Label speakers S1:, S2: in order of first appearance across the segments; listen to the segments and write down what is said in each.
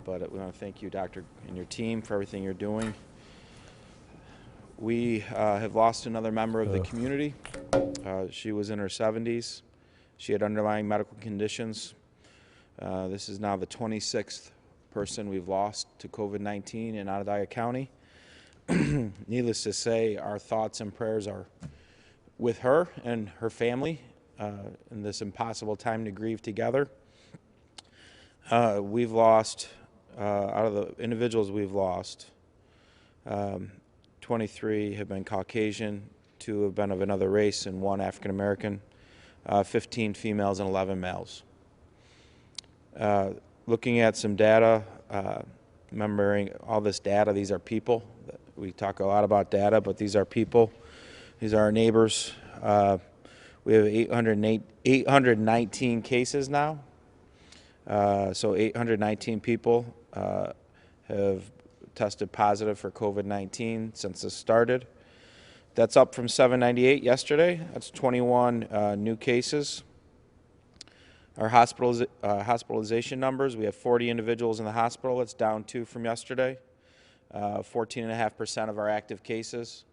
S1: But we want to thank you, Doctor, and your team for everything you're doing. We have lost another member of the community. She was in her 70s. She had underlying medical conditions. This is now the 26th person we've lost to COVID-19 in Onondaga County. Needless to say, our thoughts and prayers are with her and her family in this impossible time to grieve together. We've lost, out of the individuals we've lost, 23 have been Caucasian, 2 have been of another race, and 1 African American, 15 females, and 11 males. Looking at some data, remembering all this data, these are people. We talk a lot about data, but these are people. These are our neighbors. We have 819 cases now. So 819 people have tested positive for COVID-19 since this started. That's up from 798 yesterday. That's 21 new cases. Our hospitalization numbers, we have 40 individuals in the hospital. It's down 2 from yesterday. 14.5% of our active cases.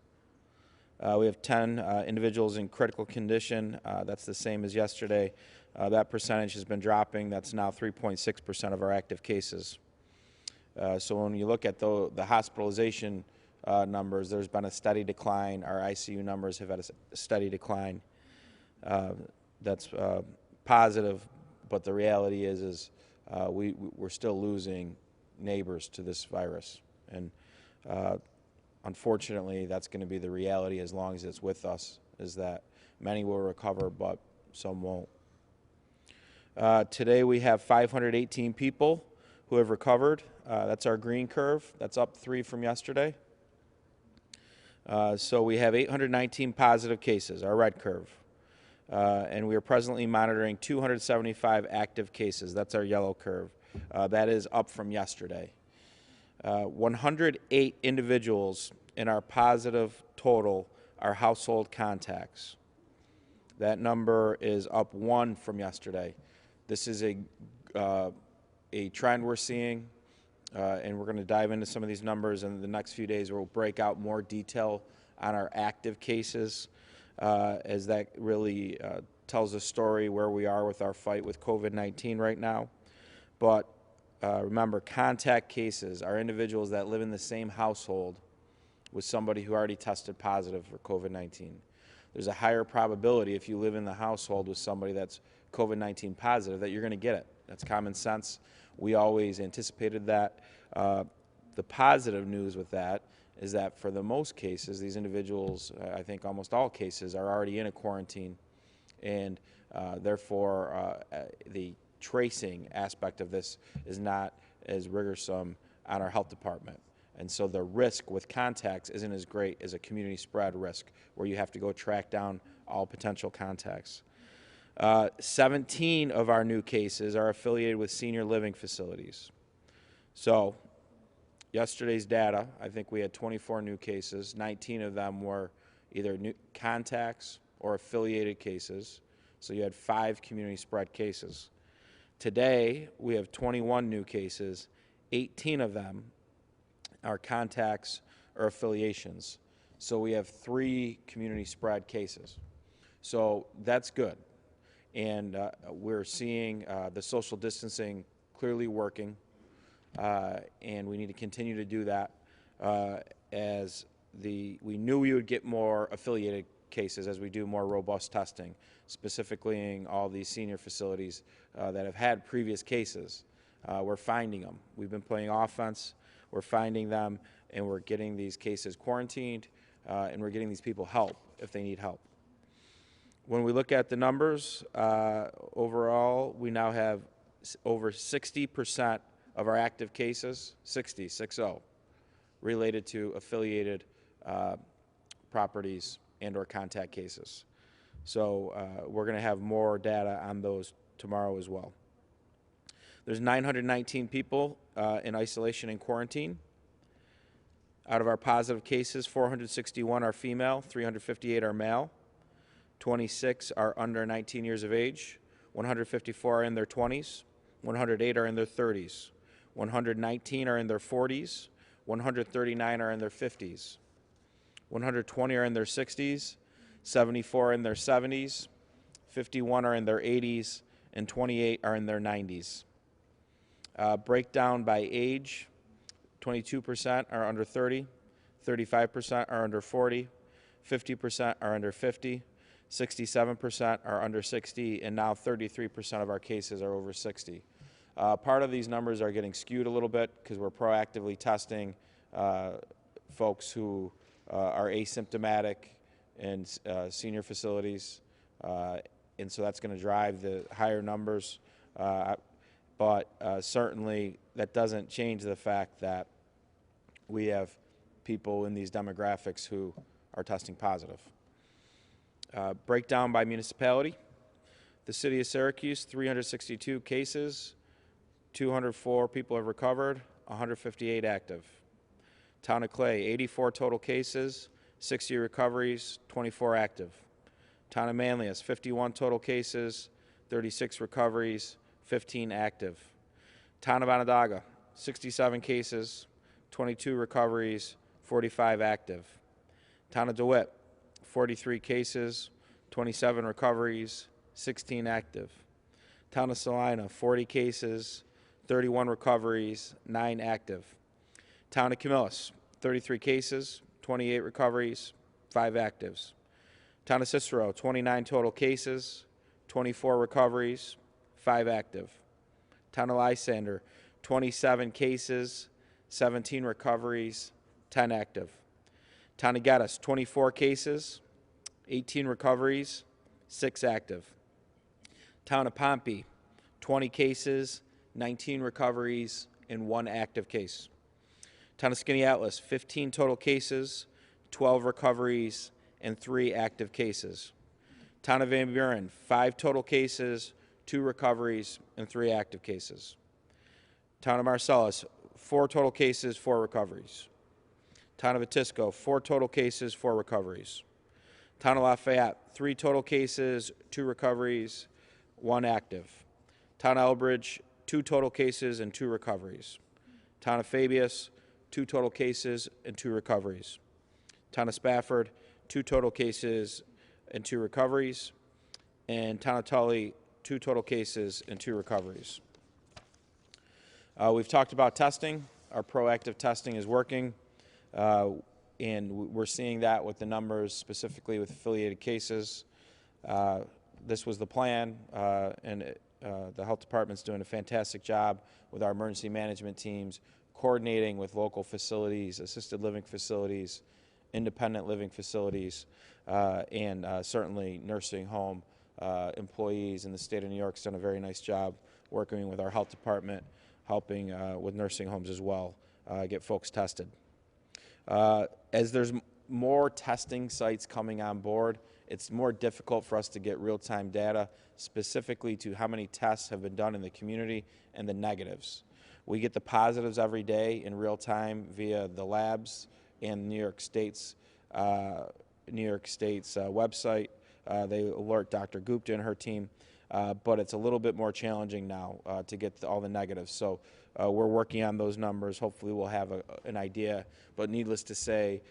S1: We have 10 individuals in critical condition. That's the same as yesterday. That percentage has been dropping. That's now 3.6% of our active cases. So when you look at the hospitalization numbers, there's been a steady decline. Our ICU numbers have had a steady decline. That's positive, but the reality is we're still losing neighbors to this virus. And unfortunately, that's going to be the reality as long as it's with us, is that many will recover, but some won't. Today we have 518 people who have recovered. That's our green curve. That's up 3 from yesterday. So we have 819 positive cases, our red curve. And we are presently monitoring 275 active cases. That's our yellow curve. That is up from yesterday. 108 individuals in our positive total are household contacts. That number is up 1 from yesterday. This is a trend we're seeing, and we're going to dive into some of these numbers in the next few days. We'll break out more detail on our active cases, as that really tells a story where we are with our fight with COVID-19 right now. But remember, contact cases are individuals that live in the same household with somebody who already tested positive for COVID-19. There's a higher probability if you live in the household with somebody that's COVID-19 positive that you're going to get it. That's common sense. We always anticipated that. The positive news with that is that for the most cases, these individuals, I think almost all cases, are already in a quarantine, and therefore the tracing aspect of this is not as rigorous on our health department. And so the risk with contacts isn't as great as a community spread risk where you have to go track down all potential contacts. 17 of our new cases are affiliated with senior living facilities. So yesterday's data, I think we had 24 new cases. 19 of them were either new contacts or affiliated cases. So you had 5 community spread cases. Today, we have 21 new cases. 18 of them are contacts or affiliations. So we have 3 community spread cases. So that's good. And we're seeing the social distancing clearly working, and we need to continue to do that as we knew we would get more affiliated cases as we do more robust testing, specifically in all these senior facilities that have had previous cases. We're finding them. We've been playing offense. We're finding them, and we're getting these cases quarantined, and we're getting these people help if they need help. When we look at the numbers, overall, we now have over 60% of our active cases, 60, related to affiliated properties and or contact cases. So we're going to have more data on those tomorrow as well. There's 919 people in isolation and quarantine. Out of our positive cases, 461 are female, 358 are male. 26 are under 19 years of age, 154 are in their 20s, 108 are in their 30s. 119 are in their 40s, 139 are in their 50s, 120 are in their 60s, 74 are in their 70s, 51 are in their 80s, and 28 are in their 90s. Breakdown by age, 22% are under 30, 35% are under 40, 50% are under 50, 67% are under 60, and now 33% of our cases are over 60. Part of these numbers are getting skewed a little bit because we're proactively testing folks who are asymptomatic in senior facilities, and so that's going to drive the higher numbers. But certainly that doesn't change the fact that we have people in these demographics who are testing positive. Breakdown by municipality. The city of Syracuse, 362 cases, 204 people have recovered, 158 active. Town of Clay, 84 total cases, 60 recoveries, 24 active. Town of Manlius, 51 total cases, 36 recoveries, 15 active. Town of Onondaga, 67 cases, 22 recoveries, 45 active. Town of DeWitt, 43 cases, 27 recoveries, 16 active. Town of Salina, 40 cases, 31 recoveries, 9 active. Town of Camillus, 33 cases, 28 recoveries, 5 actives. Town of Cicero, 29 total cases, 24 recoveries, 5 active. Town of Lysander, 27 cases, 17 recoveries, 10 active. Town of Geddes, 24 cases, 18 recoveries, 6 active. Town of Pompey, 20 cases, 19 recoveries, and 1 active case. Town of Skaneateles, 15 total cases, 12 recoveries, and 3 active cases. Town of Van Buren, 5 total cases, 2 recoveries, and 3 active cases. Town of Marcellus, 4 total cases, 4 recoveries. Town of Atisco, 4 total cases, 4 recoveries. Town of Lafayette, 3 total cases, 2 recoveries, 1 active. Town of Elbridge, 2 total cases and 2 recoveries. Town of Fabius, 2 total cases and 2 recoveries. Town of Spafford, 2 total cases and 2 recoveries. And Town of Tully, 2 total cases and 2 recoveries. We've talked about testing. Our proactive testing is working, and we're seeing that with the numbers, specifically with affiliated cases. This was the plan, and the health department's doing a fantastic job with our emergency management teams, coordinating with local facilities, assisted living facilities, independent living facilities, and certainly nursing home employees in the state of New York's done a very nice job working with our health department, helping with nursing homes as well, get folks tested. As there's more testing sites coming on board, it's more difficult for us to get real-time data specifically to how many tests have been done in the community and the negatives. We get the positives every day in real time via the labs and New York State's website. They alert Dr. Gupta and her team, but it's a little bit more challenging now to get all the negatives. So we're working on those numbers. Hopefully we'll have an idea, but needless to say,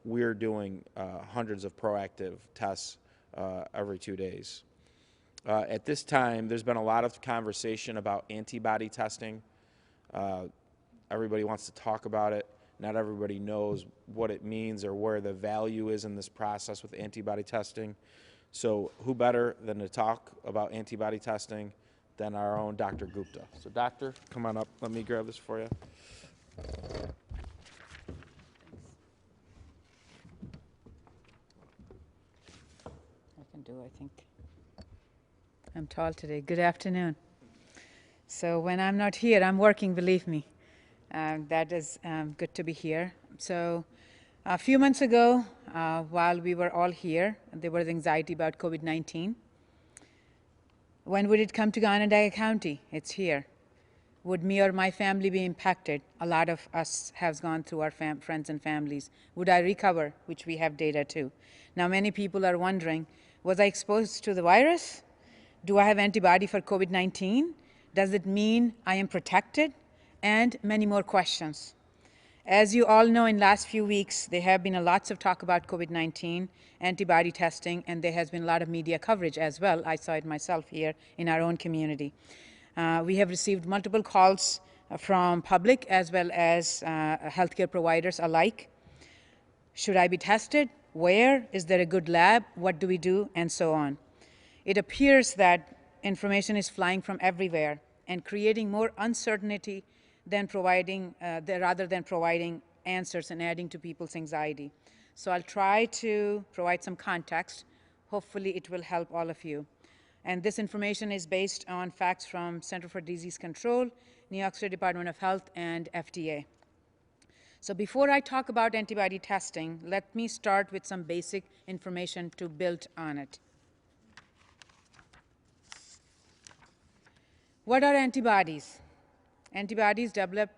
S1: we're doing hundreds of proactive tests every 2 days. At this time, there's been a lot of conversation about antibody testing. Everybody wants to talk about it. Not everybody knows what it means or where the value is in this process with antibody testing. So who better than to talk about antibody testing than our own Dr. Gupta. So doctor, come on up. Let me grab this for you.
S2: I can do, I think. I'm tall today. Good afternoon. So when I'm not here, I'm working, believe me. That is good to be here. So a few months ago, while we were all here, there was anxiety about COVID-19. When would it come to Onondaga County? It's here. Would me or my family be impacted? A lot of us have gone through our friends and families. Would I recover? Which we have data too. Now many people are wondering, was I exposed to the virus? Do I have antibody for COVID-19? Does it mean I am protected? and many more questions. As you all know, in last few weeks, there have been lots of talk about COVID-19, antibody testing, and there has been a lot of media coverage as well. I saw it myself here in our own community. We have received multiple calls from public as well as healthcare providers alike. Should I be tested? Where? Is there a good lab? What do we do? And so on. It appears that information is flying from everywhere and creating more uncertainty than rather than providing answers and adding to people's anxiety. So I'll try to provide some context. Hopefully it will help all of you. And this information is based on facts from Center for Disease Control, New York State Department of Health, and FDA. So before I talk about antibody testing, let me start with some basic information to build on it. What are antibodies? Antibodies develop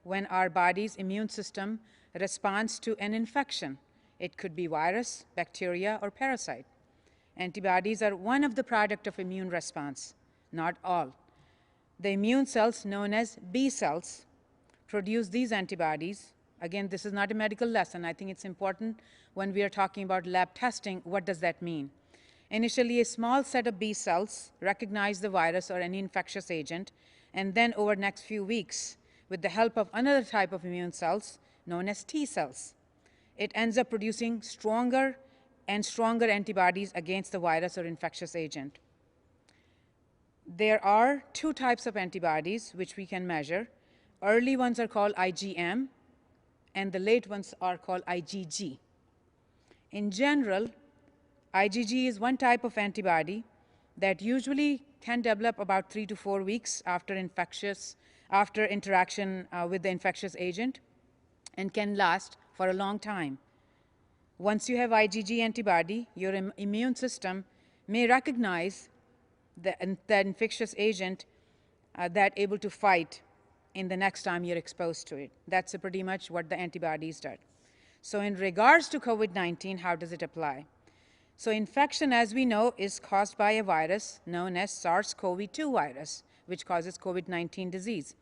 S2: when our body's immune system responds to an infection. It could be virus, bacteria, or parasite. Antibodies are one of the products of immune response, not all. The immune cells, known as B cells, produce these antibodies. Again, this is not a medical lesson. I think it's important when we are talking about lab testing, what does that mean? Initially, a small set of B cells recognize the virus or any infectious agent, and then over the next few weeks, with the help of another type of immune cells, known as T cells, it ends up producing stronger and stronger antibodies against the virus or infectious agent. There are two types of antibodies which we can measure. Early ones are called IgM, and the late ones are called IgG. In general, IgG is one type of antibody that usually can develop about 3 to 4 weeks after interaction with the infectious agent and can last for a long time. Once you have IgG antibody, your immune system may recognize the infectious agent that able to fight in the next time you're exposed to it. That's pretty much what the antibodies do. So in regards to COVID-19, how does it apply? So infection, as we know, is caused by a virus known as SARS-CoV-2 virus, which causes COVID-19 disease.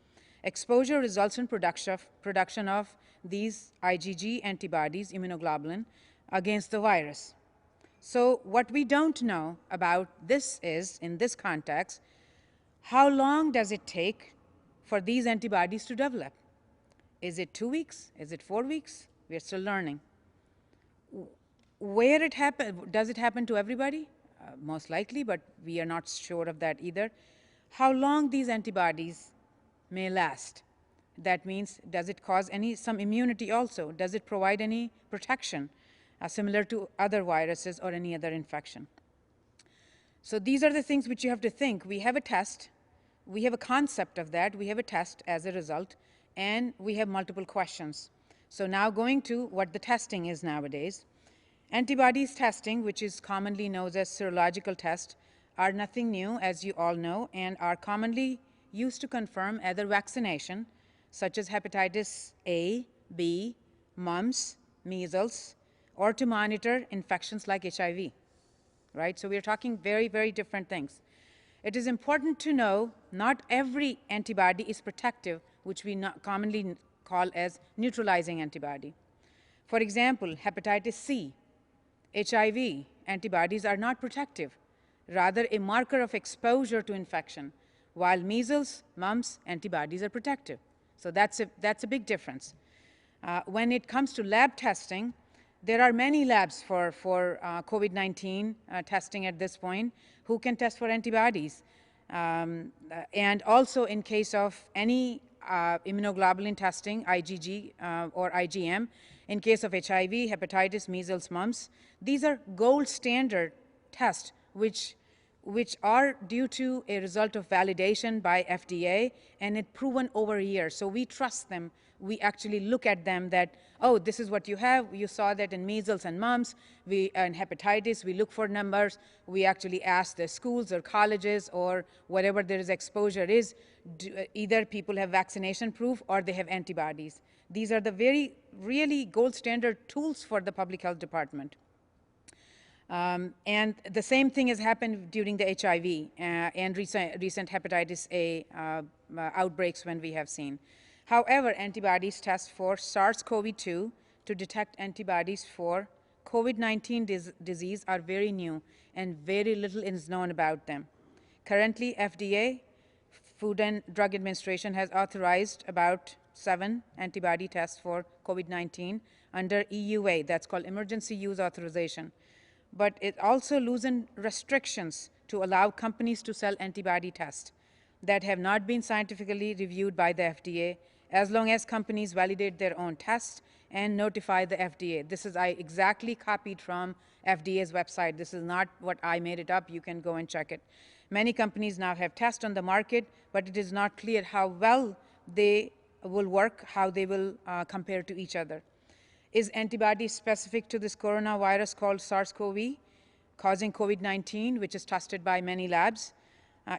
S2: Exposure results in production of these IgG antibodies, immunoglobulin, against the virus. So what we don't know about this is, in this context, how long does it take for these antibodies to develop? Is it 2 weeks? Is it 4 weeks? We're still learning. Where it happen, does it happen to everybody? Most likely, but we are not sure of that either. How long these antibodies may last? That means, does it cause some immunity also? Does it provide any protection similar to other viruses or any other infection? So these are the things which you have to think. We have a test. We have a concept of that. We have a test as a result, and we have multiple questions. So now going to what the testing is nowadays. Antibodies testing, which is commonly known as serological test, are nothing new, as you all know, and are commonly used to confirm either vaccination, such as hepatitis A, B, mumps, measles, or to monitor infections like HIV, right? So we are talking very, very different things. It is important to know not every antibody is protective, which we commonly call as neutralizing antibody. For example, hepatitis C, HIV antibodies are not protective, rather a marker of exposure to infection, while measles, mumps antibodies are protective. So that's a big difference. When it comes to lab testing, there are many labs for COVID-19 testing at this point who can test for antibodies. And also in case of any immunoglobulin testing, IgG or IgM, in case of HIV, hepatitis, measles, mumps, these are gold standard tests which are due to a result of validation by FDA and it proven over years. So we trust them. We actually look at them that, oh, this is what you have. You saw that in measles and mumps. And hepatitis, we look for numbers. We actually ask the schools or colleges or whatever there is exposure is, either people have vaccination proof or they have antibodies. These are the really gold standard tools for the public health department. And the same thing has happened during the HIV and recent hepatitis A outbreaks when we have seen. However, antibodies test for SARS-CoV-2 to detect antibodies for COVID-19 disease are very new, and very little is known about them. Currently, FDA, Food and Drug Administration, has authorized about 7 antibody tests for COVID-19 under EUA, that's called Emergency Use Authorization. But it also loosened restrictions to allow companies to sell antibody tests that have not been scientifically reviewed by the FDA, as long as companies validate their own tests and notify the FDA. This is I exactly copied from FDA's website. This is not what I made it up. You can go and check it. Many companies now have tests on the market, but it is not clear how well they will work, how they will compare to each other. Is antibody specific to this coronavirus called SARS-CoV, causing COVID-19, which is tested by many labs?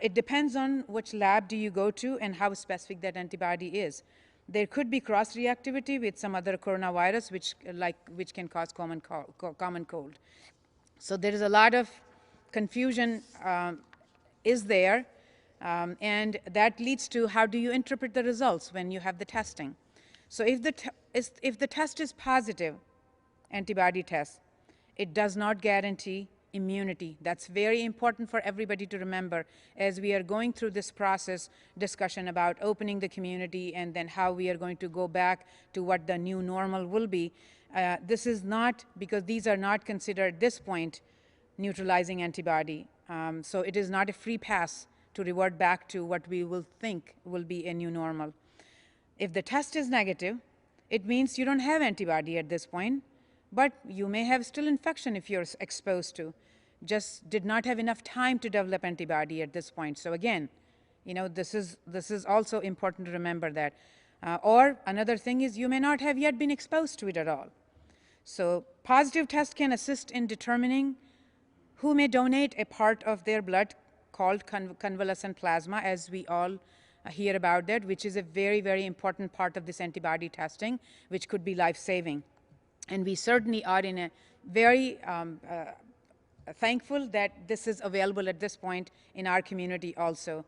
S2: It depends on which lab do you go to and how specific that antibody is. There could be cross-reactivity with some other coronavirus, which can cause common cold. So there is a lot of confusion is there, and that leads to how do you interpret the results when you have the testing. So if the test is positive, antibody test, it does not guarantee immunity. That's very important for everybody to remember as we are going through this process discussion about opening the community and then how we are going to go back to what the new normal will be. This is not, because these are not considered at this point neutralizing antibody. So it is not a free pass to revert back to what we will think will be a new normal. If the test is negative, it means you don't have antibody at this point, but you may have still infection if you're exposed to. Just did not have enough time to develop antibody at this point. So again, this is also important to remember that. Or another thing is you may not have yet been exposed to it at all. So positive test can assist in determining who may donate a part of their blood called convalescent plasma, as we all hear about that, which is a very, very important part of this antibody testing, which could be life-saving. And we certainly are in a very thankful that this is available at this point in our community also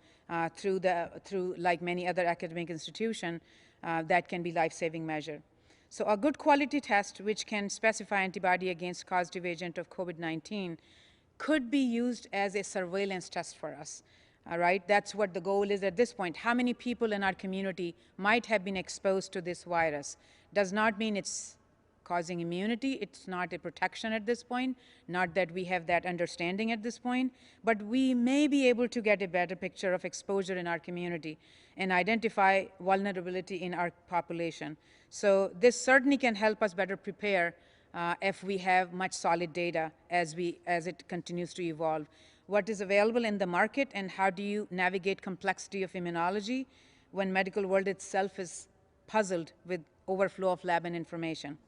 S2: through like many other academic institutions that can be life-saving measure. So a good quality test which can specify antibody against causative agent of COVID-19 could be used as a surveillance test for us. All right, that's what the goal is at this point. How many people in our community might have been exposed to this virus? Does not mean it's causing immunity. It's not a protection at this point, not that we have that understanding at this point, but we may be able to get a better picture of exposure in our community and identify vulnerability in our population. So this certainly can help us better prepare if we have much solid data as it continues to evolve. What is available in the market and how do you navigate complexity of immunology when medical world itself is puzzled with overflow of lab and information.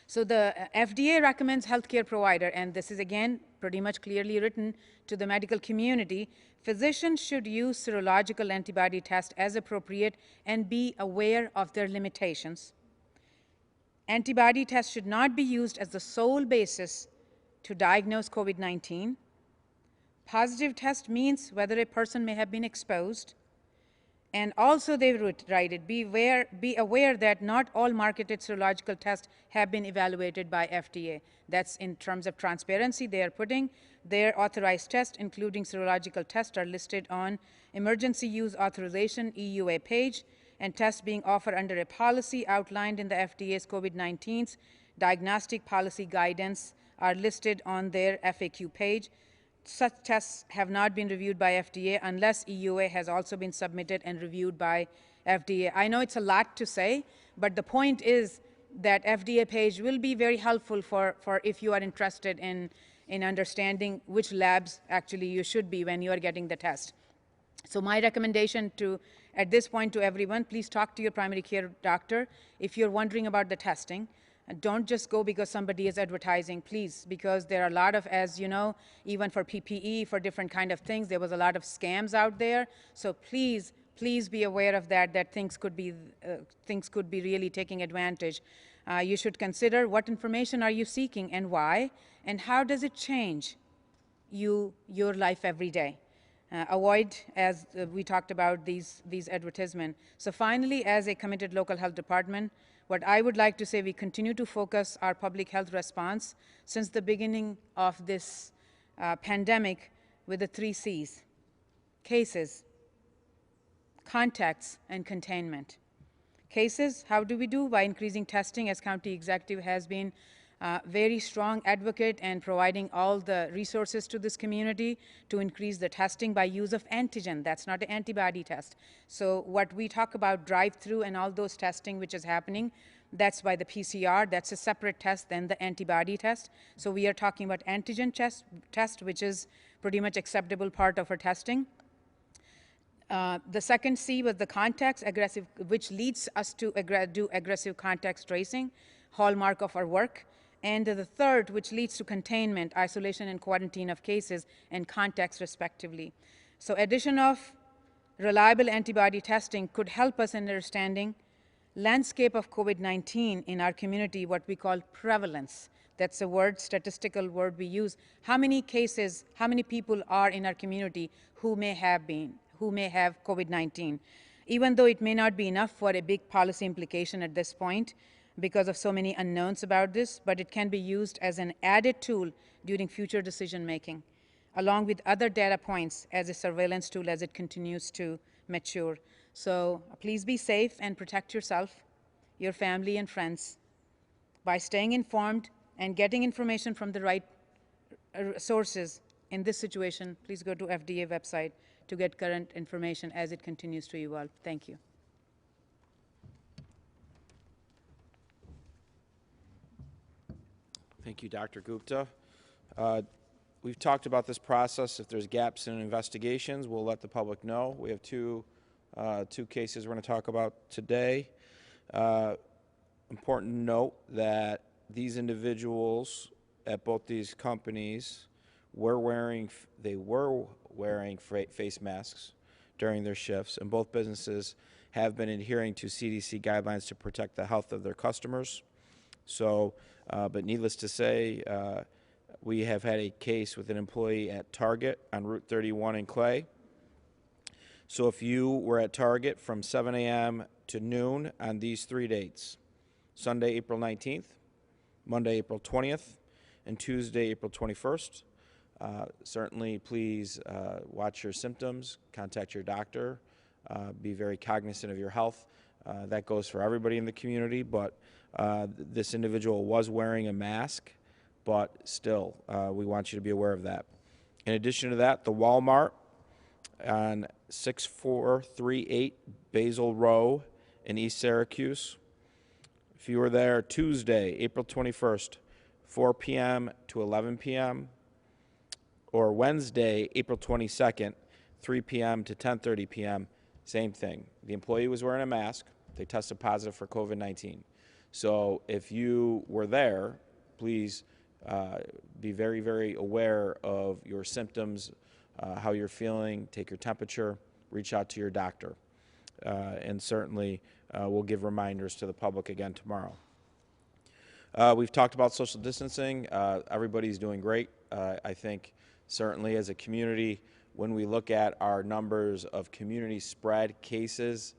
S2: So the FDA recommends healthcare provider, and this is again pretty much clearly written to the medical community, physicians should use serological antibody test as appropriate and be aware of their limitations. Antibody tests should not be used as the sole basis to diagnose COVID-19. Positive test means whether a person may have been exposed. And also they write it, be aware that not all marketed serological tests have been evaluated by FDA. That's in terms of transparency. They are putting their authorized tests, including serological tests, are listed on Emergency Use Authorization EUA page, and tests being offered under a policy outlined in the FDA's COVID-19's diagnostic policy guidance are listed on their FAQ page. Such tests have not been reviewed by FDA unless EUA has also been submitted and reviewed by FDA. I know it's a lot to say, but the point is that FDA page will be very helpful for if you are interested in understanding which labs actually you should be when you are getting the test. So my recommendation at this point to everyone, please talk to your primary care doctor if you're wondering about the testing. And don't just go because somebody is advertising, please, because there are a lot of, as you know, even for PPE, for different kind of things, there was a lot of scams out there. So please be aware of that things could be really taking advantage. You should consider what information are you seeking and why, and how does it change your life every day. avoid, as we talked about, these advertisements. So finally, as a committed local health department, what I would like to say, we continue to focus our public health response since the beginning of this pandemic with the 3 C's: cases, contacts, and containment. Cases, how do we do? By increasing testing, as county executive has been very strong advocate and providing all the resources to this community to increase the testing by use of antigen. That's not an antibody test. So what we talk about drive-through and all those testing which is happening, that's by the PCR. That's a separate test than the antibody test. So we are talking about antigen test, which is pretty much acceptable part of our testing. The second C was the contacts, aggressive, which leads us to do aggressive contacts tracing, hallmark of our work. And the third, which leads to containment, isolation and quarantine of cases and contacts respectively. So addition of reliable antibody testing could help us in understanding landscape of COVID-19 in our community, what we call prevalence. That's a word, statistical word we use. How many cases, how many people are in our community who may have COVID-19? Even though it may not be enough for a big policy implication at this point because of so many unknowns about this, but it can be used as an added tool during future decision making, along with other data points as a surveillance tool as it continues to mature. So please be safe and protect yourself, your family and friends by staying informed and getting information from the right sources. In this situation, please go to FDA website to get current information as it continues to evolve. Thank you.
S1: Thank you, Dr. Gupta. We've talked about this process. If there's gaps in investigations, we'll let the public know. We have two cases we're going to talk about today. Important to note that these individuals at both these companies were wearing face masks during their shifts, and both businesses have been adhering to CDC guidelines to protect the health of their customers. So, but needless to say, we have had a case with an employee at Target on Route 31 in Clay. So if you were at Target from 7 a.m. to noon on these 3 dates, Sunday, April 19th, Monday, April 20th, and Tuesday, April 21st, certainly please watch your symptoms, contact your doctor, be very cognizant of your health. That goes for everybody in the community, but this individual was wearing a mask, but still, we want you to be aware of that. In addition to that, the Walmart on 6438 Basil Row in East Syracuse. If you were there Tuesday, April 21st, 4 p.m. to 11 p.m., or Wednesday, April 22nd, 3 p.m. to 10:30 p.m., same thing. The employee was wearing a mask. They tested positive for COVID-19. So if you were there, please be very, very aware of your symptoms, how you're feeling, take your temperature, reach out to your doctor. And certainly we'll give reminders to the public again tomorrow. We've talked about social distancing. Everybody's doing great. I think certainly as a community, when we look at our numbers of community spread cases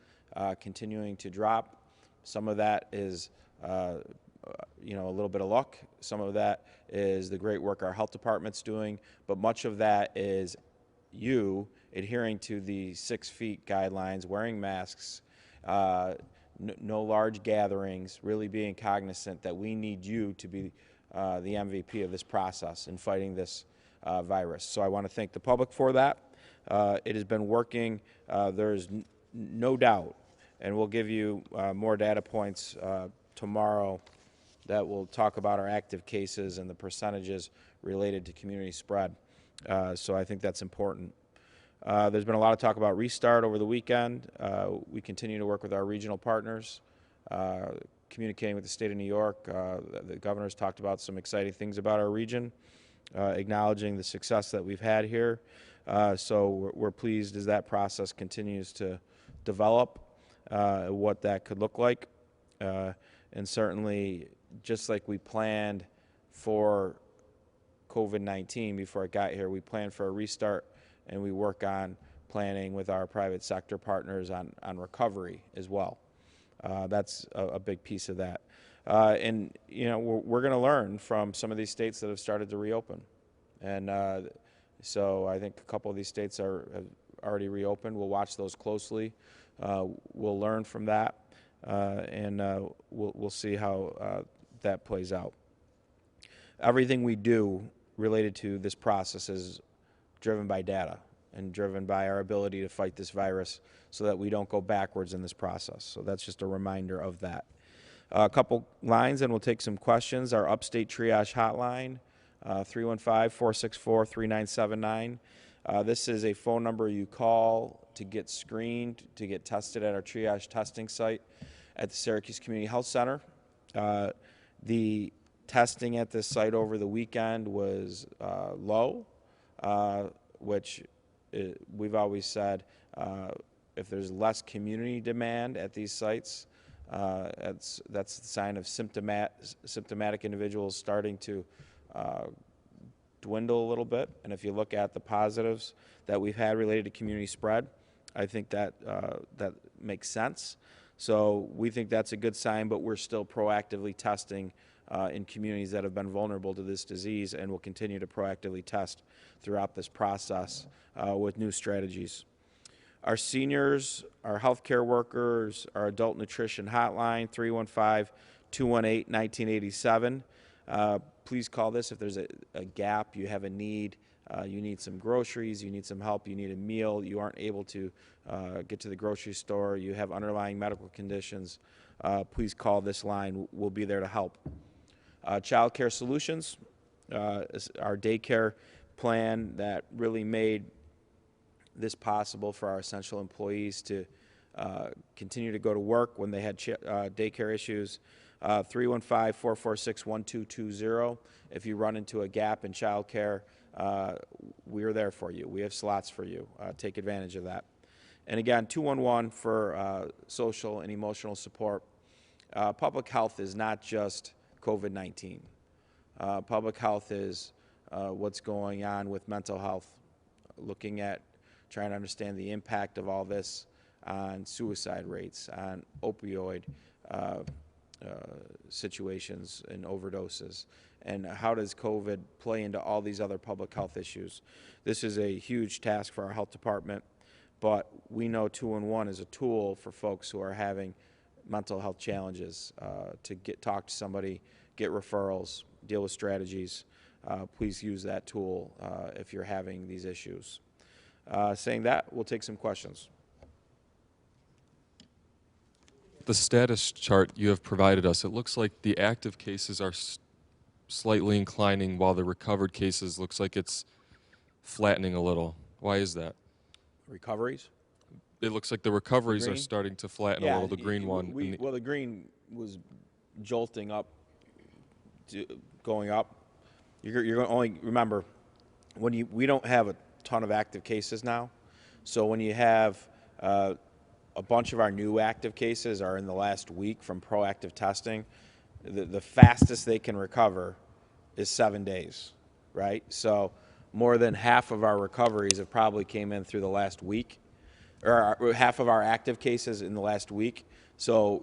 S1: continuing to drop, some of that is a little bit of luck. Some of that is the great work our health department's doing, but much of that is you adhering to the 6 feet guidelines, wearing masks, no large gatherings, really being cognizant that we need you to be the MVP of this process in fighting this virus. So I want to thank the public for that. It has been working. There's no doubt, and we'll give you more data points tomorrow that will talk about our active cases and the percentages related to community spread. So I think that's important. There's been a lot of talk about restart over the weekend. We continue to work with our regional partners, communicating with the state of New York. The governor's talked about some exciting things about our region, acknowledging the success that we've had here. So we're pleased as that process continues to develop, what that could look like. And certainly, just like we planned for COVID-19 before it got here, we planned for a restart and we work on planning with our private sector partners on recovery as well. That's a big piece of that. And, you know, we're going to learn from some of these states that have started to reopen. And so I think a couple of these states have already reopened. We'll watch those closely. We'll learn from that, and we'll see how that plays out. Everything we do related to this process is driven by data and driven by our ability to fight this virus so that we don't go backwards in this process. So that's just a reminder of that. A couple lines, and we'll take some questions. Our Upstate Triage Hotline, 315-464-3979. This is a phone number you call to get screened, to get tested at our triage testing site at the Syracuse Community Health Center. The testing at this site over the weekend was low, which we've always said if there's less community demand at these sites, that's the sign of symptomatic individuals starting to dwindle a little bit. And if you look at the positives that we've had related to community spread, I think that that makes sense. So we think that's a good sign, but we're still proactively testing in communities that have been vulnerable to this disease, and we'll continue to proactively test throughout this process with new strategies. Our seniors, our healthcare workers, our adult nutrition hotline, 315-218-1987. Please call this if there's a gap, you have a need, you need some groceries, you need some help, you need a meal, you aren't able to get to the grocery store, you have underlying medical conditions, please call this line. We'll be there to help. Child Care Solutions, is our daycare plan that really made this possible for our essential employees to continue to go to work when they had daycare issues. 315-446-1220. If you run into a gap in child care, we're there for you. We have slots for you. Take advantage of that. And again, 211 for social and emotional support. Public health is not just COVID-19. Public health is what's going on with mental health, looking at trying to understand the impact of all this on suicide rates, on opioid situations and overdoses, and how does COVID play into all these other public health issues. This is a huge task for our health department, but we know 211 is a tool for folks who are having mental health challenges to talk to somebody, get referrals, deal with strategies. Please use that tool if you're having these issues. Saying that, we'll take some questions.
S3: The status chart you have provided us, it looks like the active cases are slightly inclining while the recovered cases looks like it's flattening a little. Why is that?
S1: Recoveries?
S3: It looks like the recoveries
S1: The
S3: are
S1: green?
S3: starting to flatten a little, the green one.
S1: Well, the green was jolting up, going up. You're going to only remember when we don't have a ton of active cases now. So when you have a bunch of our new active cases are in the last week from proactive testing, the fastest they can recover is 7 days, right? So more than half of our recoveries have probably came in through the last week, or half of our active cases in the last week. So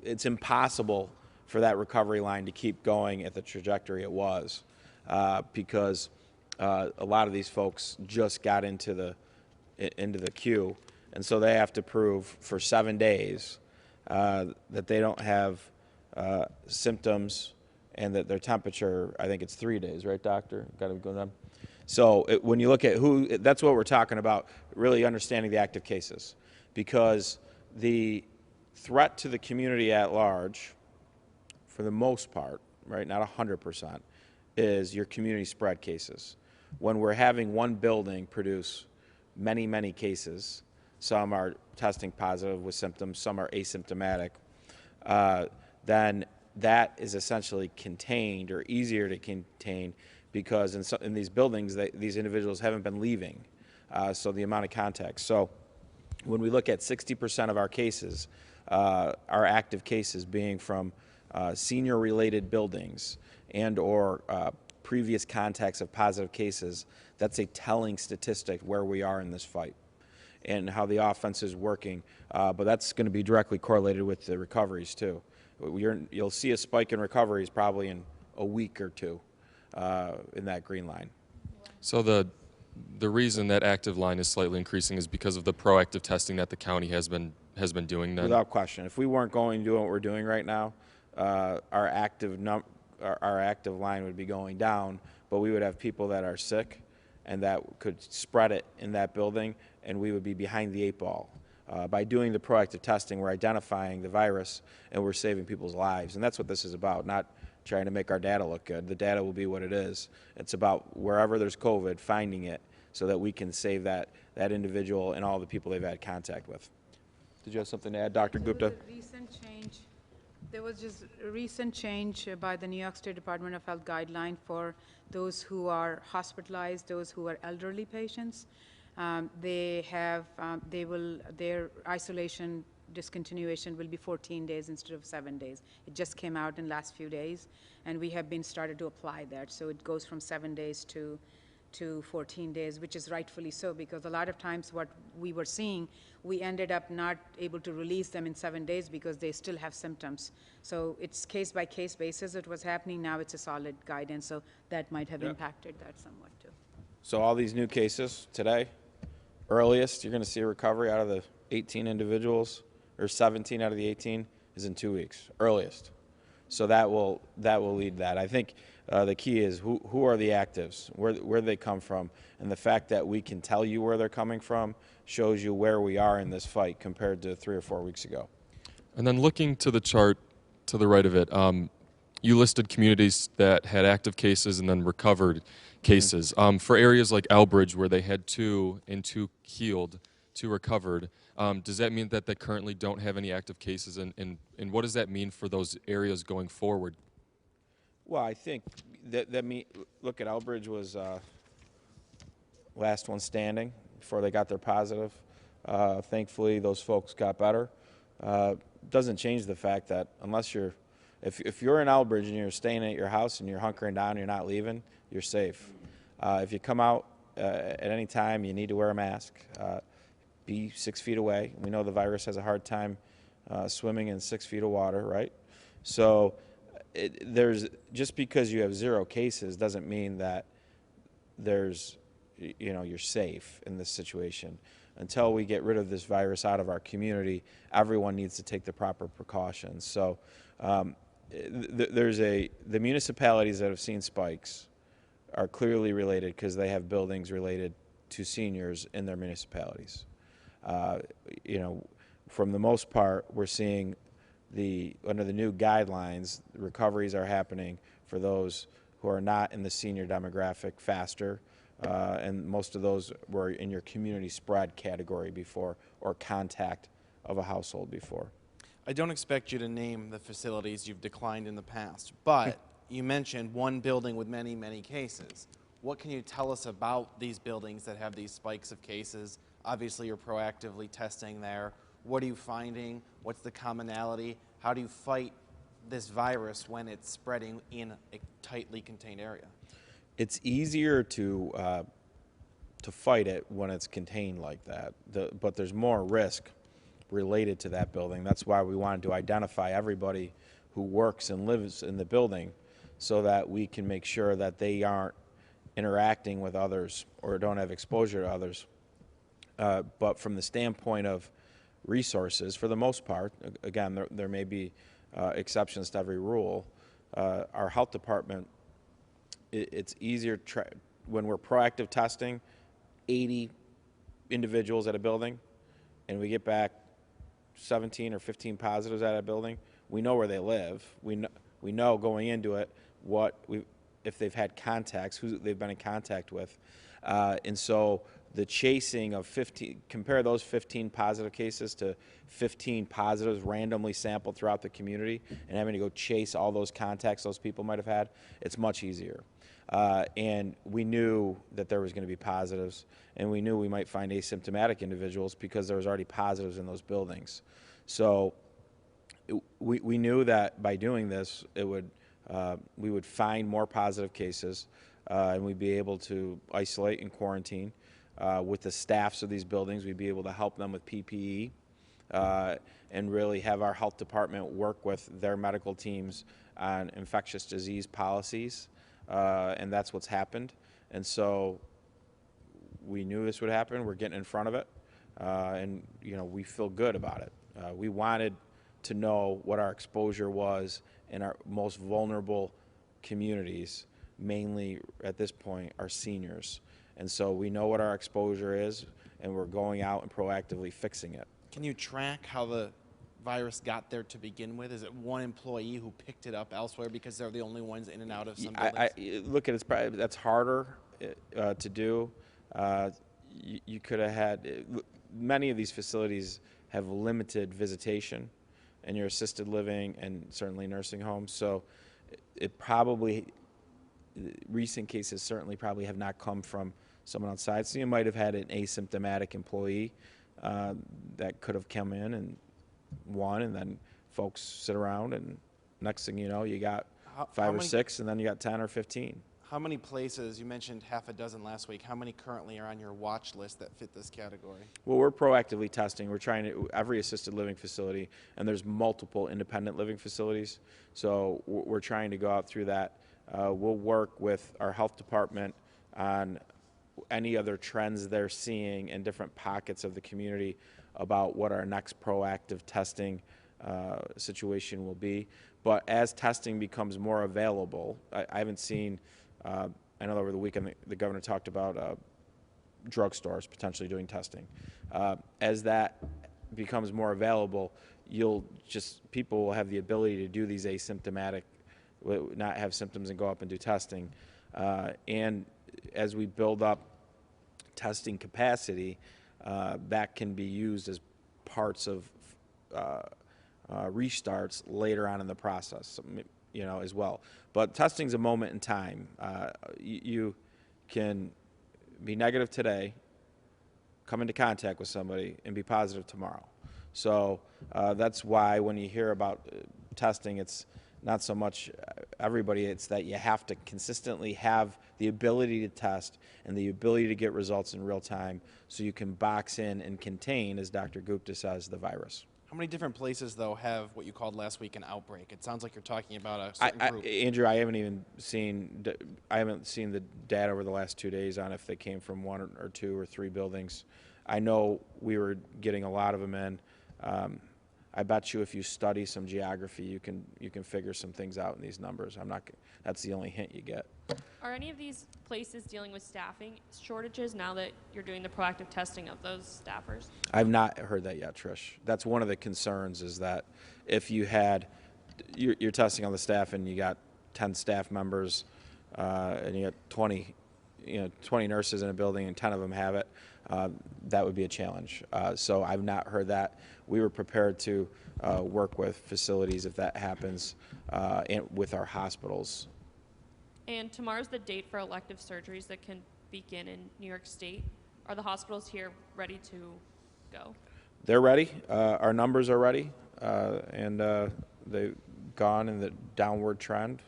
S1: it's impossible for that recovery line to keep going at the trajectory it was because a lot of these folks just got into the queue, and so they have to prove for 7 days that they don't have symptoms and that their temperature, I think it's 3 days, right, doctor? Got to go down. So when you look at that's what we're talking about, really understanding the active cases, because the threat to the community at large, for the most part, right, not 100%, is your community spread cases. When we're having one building produce many, many cases, some are testing positive with symptoms, some are asymptomatic, then that is essentially contained or easier to contain because in these buildings, these individuals haven't been leaving, so the amount of contacts. So when we look at 60% of our cases, our active cases being from senior-related buildings and or previous contacts of positive cases, that's a telling statistic where we are in this fight and how the offense is working. But that's going to be directly correlated with the recoveries too. You'll see a spike in recoveries probably in a week or two in that green line.
S3: So the reason that active line is slightly increasing is because of the proactive testing that the county has been doing then?
S1: Without question. If we weren't going to do what we're doing right now, our active line would be going down, but we would have people that are sick and that could spread it in that building, and we would be behind the 8 ball. By doing the proactive testing, we're identifying the virus and we're saving people's lives, and that's what this is about, not trying to make our data look good. The data will be what it is. It's about wherever there's COVID, finding it so that we can save that individual and all the people they've had contact with. Did you have something to add, Dr. Gupta?
S2: There was just a recent change by the New York State Department of Health guideline for those who are hospitalized, those who are elderly patients. Their isolation discontinuation will be 14 days instead of 7 days. It just came out in the last few days, and we have been started to apply that. So it goes from 7 days to 14 days, which is rightfully so, because a lot of times what we were seeing, we ended up not able to release them in 7 days because they still have symptoms. So it's case by case basis it was happening. Now it's a solid guidance, so that might have impacted that somewhat too.
S1: So all these new cases today, earliest you're going to see a recovery out of the 18 individuals, or 17 out of the 18 is in 2 weeks, earliest. So that will lead that. I think the key is who are the actives, where they come from, and the fact that we can tell you where they're coming from shows you where we are in this fight compared to 3 or 4 weeks ago.
S3: And then looking to the chart to the right of it, you listed communities that had active cases and then recovered cases. For areas like Elbridge, where they had 2 and 2 healed, 2 recovered, does that mean that they currently don't have any active cases, and what does that mean for those areas going forward?
S1: Well, I think look at Elbridge was last one standing before they got their positive. Thankfully, those folks got better. Doesn't change the fact that unless if you're in Elbridge and you're staying at your house and you're hunkering down, you're not leaving, you're safe. If you come out at any time, you need to wear a mask. Be 6 feet away. We know the virus has a hard time swimming in 6 feet of water, right? So just because you have 0 cases doesn't mean that you're safe in this situation. Until we get rid of this virus out of our community, everyone needs to take the proper precautions. So the municipalities that have seen spikes are clearly related because they have buildings related to seniors in their municipalities. From the most part, we're seeing under the new guidelines, recoveries are happening for those who are not in the senior demographic faster, and most of those were in your community spread category before, or contact of a household before.
S4: I don't expect you to name the facilities you've declined in the past, but you mentioned one building with many, many cases. What can you tell us about these buildings that have these spikes of cases? Obviously, you're proactively testing there. What are you finding? What's the commonality? How do you fight this virus when it's spreading in a tightly contained area?
S1: It's easier to fight it when it's contained like that, but there's more risk related to that building. That's why we wanted to identify everybody who works and lives in the building so that we can make sure that they aren't interacting with others or don't have exposure to others. But from the standpoint of resources, for the most part, again, there may be exceptions to every rule. Our health department, it's easier when we're proactive testing 80 individuals at a building and we get back 17 or 15 positives at a building, we know where they live. We know going into it if they've had contacts, who they've been in contact with. And so the chasing of 15, compare those 15 positive cases to 15 positives randomly sampled throughout the community and having to go chase all those contacts those people might have had, it's much easier. And we knew that there was going to be positives, and we knew we might find asymptomatic individuals because there was already positives in those buildings. So we knew that by doing this, it would we would find more positive cases, and we'd be able to isolate and quarantine. With the staffs of these buildings, we'd be able to help them with PPE, and really have our health department work with their medical teams on infectious disease policies, and that's what's happened. And so we knew this would happen. We're getting in front of it, and we feel good about it. We wanted to know what our exposure was in our most vulnerable communities, mainly at this point our seniors. And so we know what our exposure is, and we're going out and proactively fixing it.
S4: Can you track how the virus got there to begin with? Is it one employee who picked it up elsewhere because they're the only ones in and out of some buildings?
S1: Look, that's harder to do. You could have had, many of these facilities have limited visitation in your assisted living and certainly nursing homes. So recent cases certainly probably have not come from someone outside. So you might have had an asymptomatic employee that could have come in and then folks sit around, and next thing you know, you got five or six, and then you got 10 or 15.
S4: How many places, you mentioned half a dozen last week, how many currently are on your watch list that fit this category?
S1: Well, we're proactively testing. We're trying to, every assisted living facility, and there's multiple independent living facilities, so we're trying to go out through that. We'll work with our health department on any other trends they're seeing in different pockets of the community about what our next proactive testing situation will be. But as testing becomes more available, I haven't seen, I know over the weekend the governor talked about drugstores potentially doing testing. As that becomes more available, people will have the ability to do these asymptomatic, not have symptoms and go up and do testing. And as we build up testing capacity, that can be used as parts of restarts later on in the process, as well. But testing's a moment in time. You can be negative today, come into contact with somebody, and be positive tomorrow. So that's why when you hear about testing, it's not so much everybody, it's that you have to consistently have the ability to test and the ability to get results in real time so you can box in and contain, as Dr. Gupta says, the virus.
S4: How many different places, though, have what you called last week an outbreak? It sounds like you're talking about a certain group.
S1: Andrew, I haven't seen the data over the last 2 days on if they came from 1 or 2 or 3 buildings. I know we were getting a lot of them in. I bet you if you study some geography, you can figure some things out in these numbers. That's the only hint you get.
S5: Are any of these places dealing with staffing shortages now that you're doing the proactive testing of those staffers?
S1: I've not heard that yet, Trish. That's one of the concerns, is that if you're testing on the staff and you got 10 staff members and you got 20 nurses in a building and 10 of them have it, that would be a challenge. So I've not heard that. We were prepared to work with facilities if that happens, and with our hospitals.
S5: And tomorrow's the date for elective surgeries that can begin in New York State. Are the hospitals here ready to go?
S1: They're ready. Our numbers are ready, and they've gone in the downward trend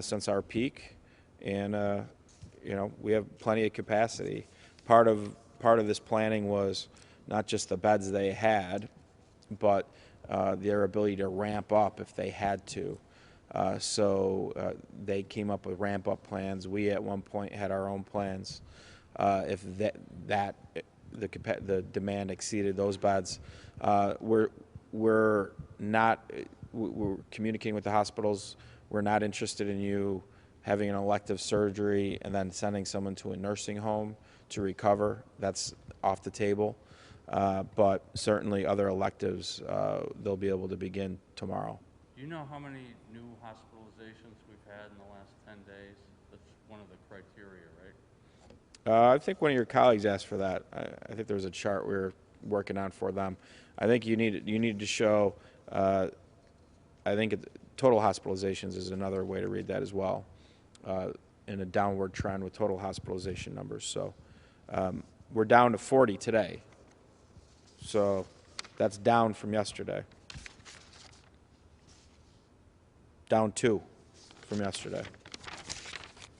S1: since our peak, and we have plenty of capacity. Part of this planning was not just the beds they had, but their ability to ramp up if they had to. So they came up with ramp-up plans. We at one point had our own plans. If the demand exceeded those beds, we're communicating with the hospitals. We're not interested in you having an elective surgery and then sending someone to a nursing home to recover. That's off the table. But certainly other electives, they'll be able to begin tomorrow.
S6: Do you know how many new hospitalizations we've had in the last 10 days? That's one of the criteria, right?
S1: I think one of your colleagues asked for that. I think there was a chart we were working on for them. I think you need to show, I think total hospitalizations is another way to read that as well, in a downward trend with total hospitalization numbers. So we're down to 40 today. So that's down from yesterday. Down 2. from yesterday.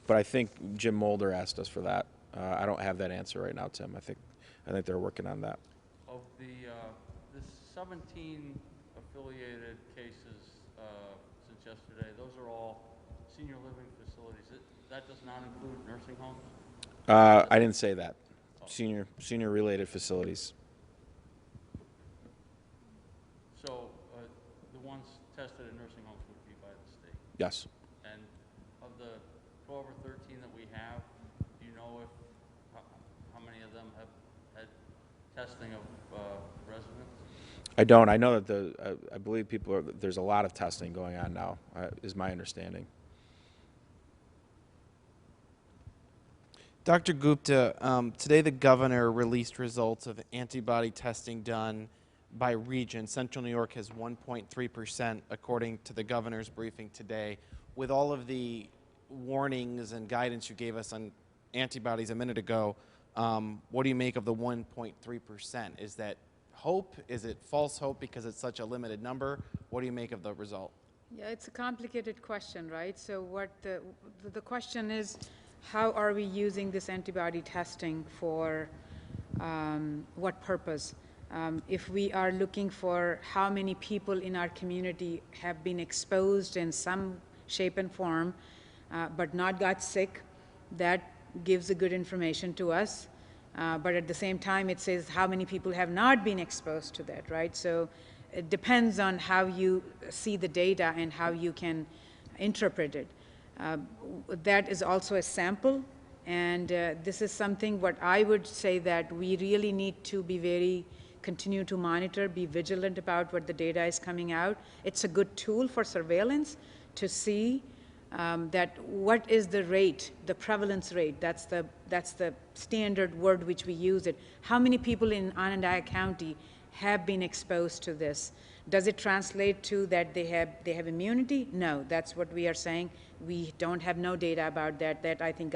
S1: But I think Jim Mulder asked us for that. I don't have that answer right now, Tim. I think they're working on that.
S6: Of the 17 affiliated cases since yesterday, those are all senior living facilities. That does not include nursing homes?
S1: I didn't say that. Senior related facilities.
S6: So the ones tested in nursing homes would be by the state?
S1: Yes.
S6: And of the 12 or 13 that we have, do you know how many of them have had testing of residents?
S1: I don't. I know that I believe there's a lot of testing going on now, is my understanding.
S4: Dr. Gupta, today the governor released results of antibody testing done by region. Central New York has 1.3%, according to the governor's briefing today. With all of the warnings and guidance you gave us on antibodies a minute ago, what do you make of the 1.3%? Is that hope? Is it false hope because it's such a limited number? What do you make of the result?
S2: Yeah, it's a complicated question, right? So what the question is, how are we using this antibody testing for what purpose? If we are looking for how many people in our community have been exposed in some shape and form, but not got sick, that gives a good information to us. But at the same time, it says how many people have not been exposed to that, right? So it depends on how you see the data and how you can interpret it. That is also a sample, and this is something what I would say that we really need to be continue to monitor, be vigilant about what the data is coming out. It's a good tool for surveillance to see that what is the rate, the prevalence rate, that's the standard word which we use it. How many people in Onondaga County have been exposed to this? Does it translate to that they have immunity? No, that's what we are saying. We don't have no data about that. That I think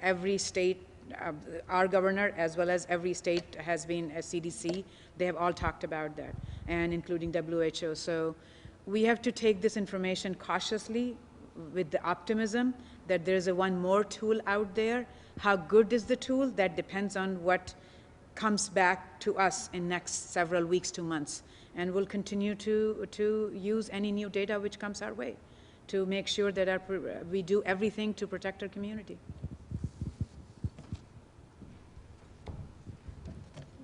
S2: every state, our governor as well as every state has been a CDC. They have all talked about that, and including WHO. So we have to take this information cautiously with the optimism that there's one more tool out there. How good is the tool? That depends on what comes back to us in next several weeks to months. And we'll continue to use any new data which comes our way to make sure that we do everything to protect our community.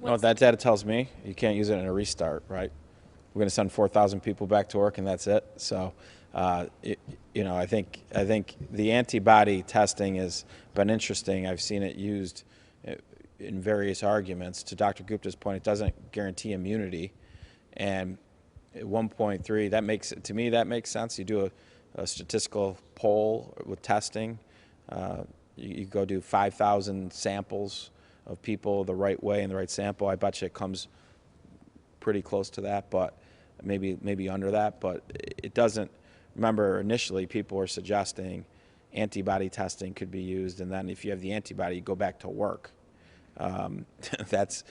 S1: No, that data tells me you can't use it in a restart, right? We're going to send 4,000 people back to work, and that's it. So, I think the antibody testing has been interesting. I've seen it used in various arguments. To Dr. Gupta's point, it doesn't guarantee immunity, and at 1.3, that makes sense. You do a statistical poll with testing. You go do 5,000 samples of people the right way and the right sample. I bet you it comes pretty close to that, but maybe under that. But it doesn't. Remember, initially people were suggesting antibody testing could be used, and then if you have the antibody, you go back to work. There's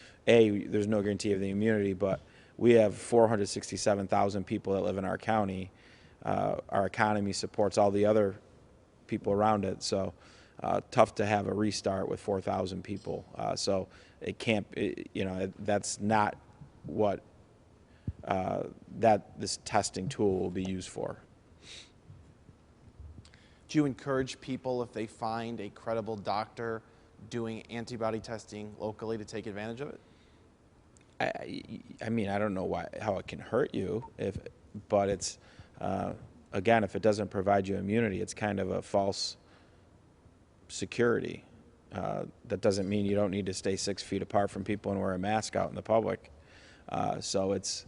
S1: no guarantee of the immunity, but we have 467,000 people that live in our county. Our economy supports all the other people around it, so tough to have a restart with 4,000 people. So it can't, that's not what this testing tool will be used for.
S4: Do you encourage people, if they find a credible doctor doing antibody testing locally, to take advantage of it?
S1: I mean, I don't know how it can hurt you, but it's, again, if it doesn't provide you immunity, it's kind of a false security. That doesn't mean you don't need to stay 6 feet apart from people and wear a mask out in the public. So it's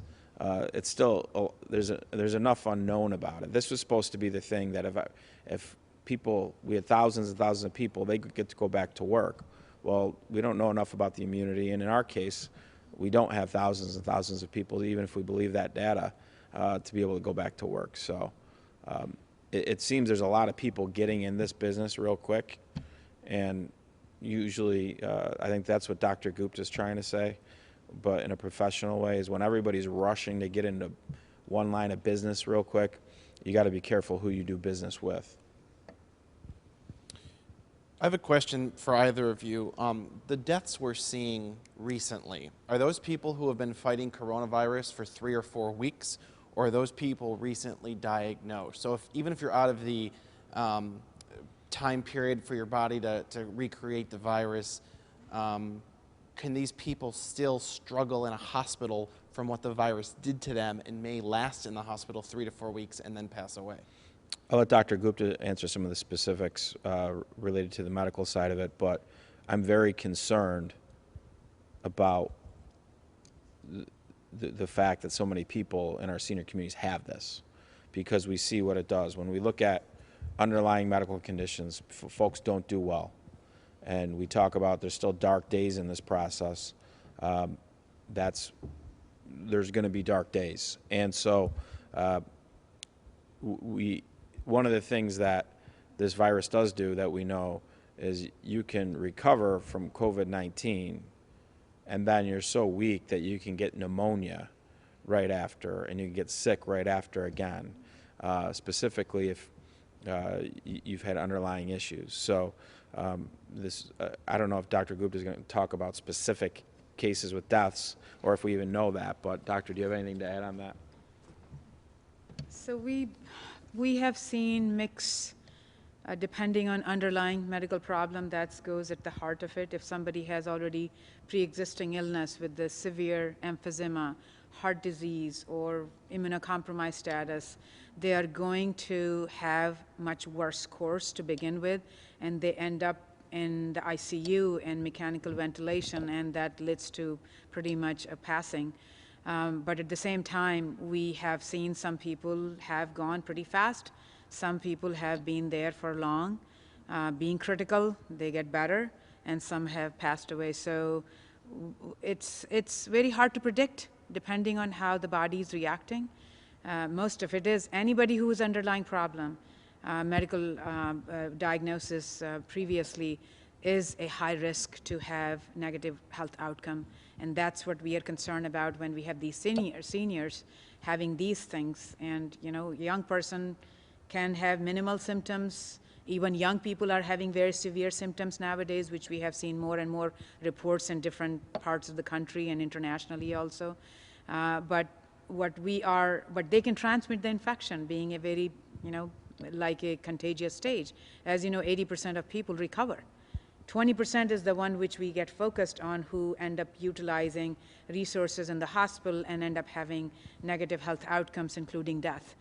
S1: still, there's enough unknown about it. This was supposed to be the thing that if people, we had thousands and thousands of people, they could get to go back to work. Well, we don't know enough about the immunity, and in our case, we don't have thousands and thousands of people, even if we believe that data, to be able to go back to work. So it seems there's a lot of people getting in this business real quick, and usually I think that's what Dr. Gupta is trying to say, but in a professional way, is when everybody's rushing to get into one line of business real quick. You got to be careful who you do business with.
S4: I have a question for either of you. The deaths we're seeing recently, are those people who have been fighting coronavirus for 3 or 4 weeks, or are those people recently diagnosed? So even if you're out of the time period for your body to recreate the virus, can these people still struggle in a hospital from what the virus did to them and may last in the hospital 3 to 4 weeks and then pass away?
S1: I'll let Dr. Gupta answer some of the specifics related to the medical side of it, but I'm very concerned about the fact that so many people in our senior communities have this, because we see what it does. When we look at underlying medical conditions, folks don't do well. And we talk about there's still dark days in this process. There's going to be dark days. And so one of the things that this virus does do that we know is you can recover from COVID-19 and then you're so weak that you can get pneumonia right after, and you can get sick right after again, specifically if you've had underlying issues. So I don't know if Dr. Gupta is going to talk about specific cases with deaths or if we even know that, but Doctor, do you have anything to add on that?
S2: So we have seen mix depending on underlying medical problem. That goes at the heart of it. If somebody has already pre-existing illness with the severe emphysema, heart disease, or immunocompromised status, they are going to have much worse course to begin with, and they end up in the ICU and mechanical ventilation, and that leads to pretty much a passing. But at the same time, we have seen some people have gone pretty fast. Some people have been there for long, being critical, they get better, and some have passed away. So it's very hard to predict depending on how the body is reacting. Most of it is anybody who has underlying problem, medical diagnosis previously, is a high risk to have negative health outcome. And that's what we are concerned about when we have these seniors having these things. And, you know, a young person can have minimal symptoms. Even young people are having very severe symptoms nowadays, which we have seen more and more reports in different parts of the country and internationally also. But they can transmit the infection, being a very, you know, like a contagious stage. As you know, 80% of people recover. 20% is the one which we get focused on, who end up utilizing resources in the hospital and end up having negative health outcomes, including death.